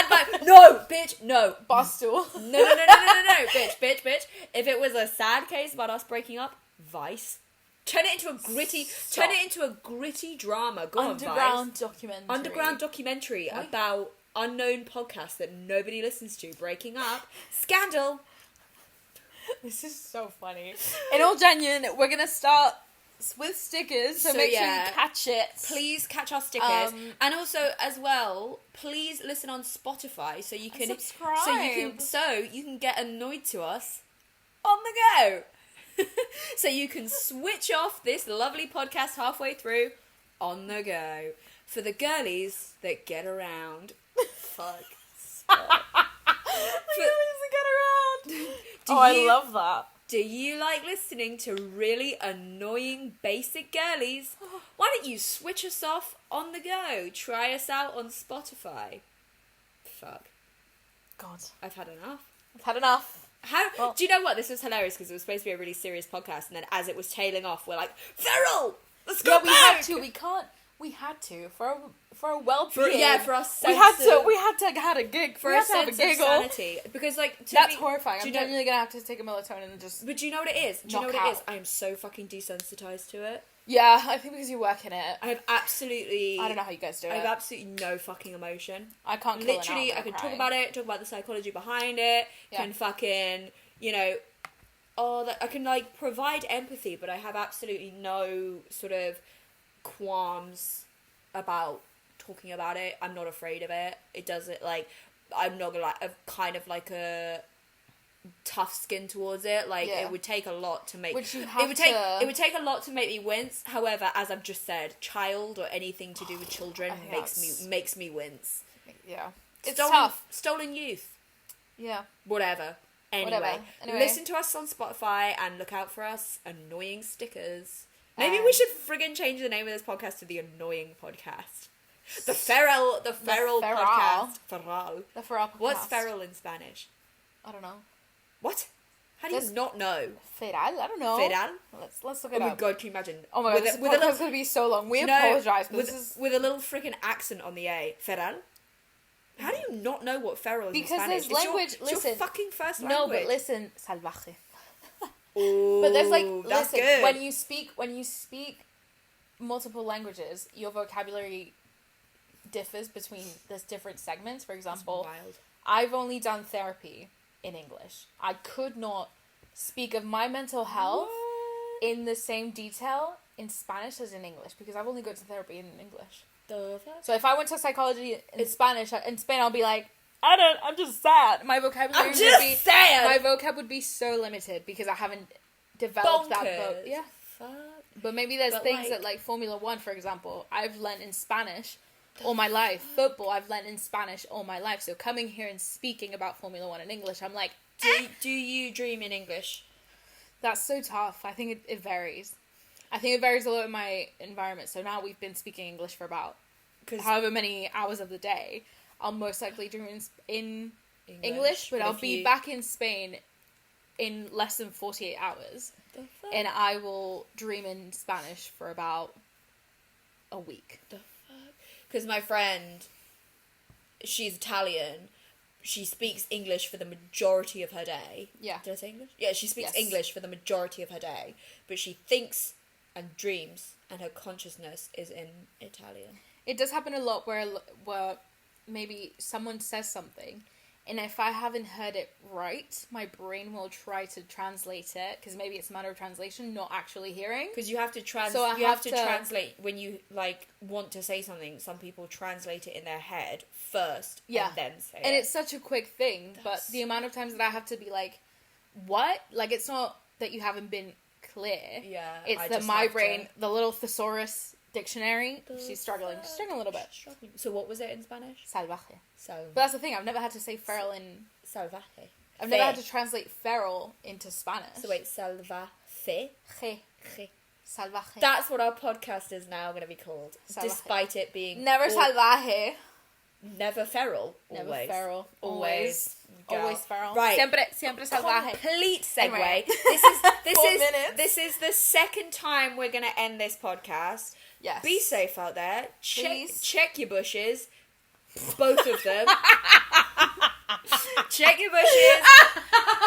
Bible. No, bitch. No. Barstool. No. Bitch. If it was a sad case about us breaking up, Vice. Turn it into a gritty drama. Go on, Vice. Underground documentary about unknown podcasts that nobody listens to breaking up. Scandal. This is so funny. In all genuine, we're gonna start with stickers, so So, make sure yeah. you catch it. Please catch our stickers, and also as well, please listen on Spotify so you can subscribe. so you can get annoyed to us on the go. So you can switch off this lovely podcast halfway through on the go for the girlies that get around. Fuck. Stop. I love that. Do you like listening to really annoying basic girlies? Why don't you switch us off on the go? Try us out on Spotify. Fuck. God, I've had enough. I've had enough. Do you know what? This was hilarious because it was supposed to be a really serious podcast, and then as it was tailing off, we're like, Feral! Let's go back! We had to. We had to for a well-being. For our sense we had to have a gig. For we a had to have sense a of giggle. sanity. Because, like, that's horrifying. I'm you know- genuinely gonna have to take a melatonin and just. But do you know what it is? Do you know knock what it out. is? I am so fucking desensitized to it. Yeah, I think because you work in it. I have absolutely... I don't know how you guys do it. I have absolutely no fucking emotion. I can't kill Literally, it out, I can cry. talk about it, talk about the psychology behind it, can fucking, I can, like, provide empathy, but I have absolutely no sort of qualms about talking about it. I'm not afraid of it. It doesn't, like, I'm not gonna, like, I've kind of, like, a tough skin towards it. Like, it would take a lot to make... Which you it have would to... take a lot to make me wince. However, as I've just said, child or anything to do with children makes me wince. Yeah. It's Stolen, tough. Stolen youth. Yeah. Whatever. Anyway, Anyway, listen to us on Spotify and look out for us annoying stickers. Maybe we should friggin' change the name of this podcast to the Annoying Podcast. The Feral Podcast. Feral. The Feral Podcast. What's feral in Spanish? I don't know. What? How do you not know? Feral? I don't know. Feral? Let's look it Oh my up. god, can you imagine? Oh my god, this podcast is going to be so long. We apologise, but with a little freaking accent on the A. Feral? How do you not know what feral is in because Spanish? there's language. It's your fucking first language. No, but listen, salvaje. Ooh, But there's that's listen, good. when you speak multiple languages, your vocabulary differs between there's different segments. For example, Wild. I've only done therapy in English. I could not speak of my mental health in the same detail in Spanish as in English because I've only gone to therapy in English. So if I went to psychology in Spanish, in Spain, I'll be like, I'm just sad. My vocabulary my vocab would be so limited because I haven't developed that. Yeah. Fuck. But maybe there's things that, like Formula 1, for example, I've learnt in Spanish all my life. Football, I've learnt in Spanish all my life. So coming here and speaking about Formula 1 in English, I'm like, Do you dream in English? That's so tough. I think it varies. I think it varies a lot in my environment. So now we've been speaking English for about however many hours of the day. I'll most likely dream in English, but I'll be back in Spain in less than 48 hours. And I will dream in Spanish for about a week. Because my friend, she's Italian. She speaks English for the majority of her day. Yeah. Did I say English? Yeah, she speaks English for the majority of her day. But she thinks and dreams, and her consciousness is in Italian. It does happen a lot where maybe someone says something, and if I haven't heard it right, my brain will try to translate it, because maybe it's a matter of translation, not actually hearing. Because you have to translate when you, like, want to say something. Some people translate it in their head first, and then say it. And it's such a quick thing, but the amount of times that I have to be like, what? Like, it's not that you haven't been clear. Yeah. It's that my brain, the little thesaurus dictionary, she's struggling a little bit. So what was it in Spanish? Salvaje. But that's the thing, I've never had to say feral in... Salvaje. I've never had to translate feral into Spanish. So wait, salvaje? Je. Salvaje. That's what our podcast is now going to be called. Salvaje. Despite it being... Never salvaje. Never feral. Never Always. feral. Always. Always feral. Right. Siempre salvaje. Complete segue. Anyway. This is the second time we're going to end this podcast. Yes. Be safe out there. Please. Check your bushes. Both of them. Check your bushes.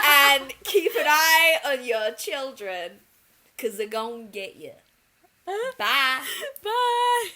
And keep an eye on your children. Because they're going to get you. Bye. Bye.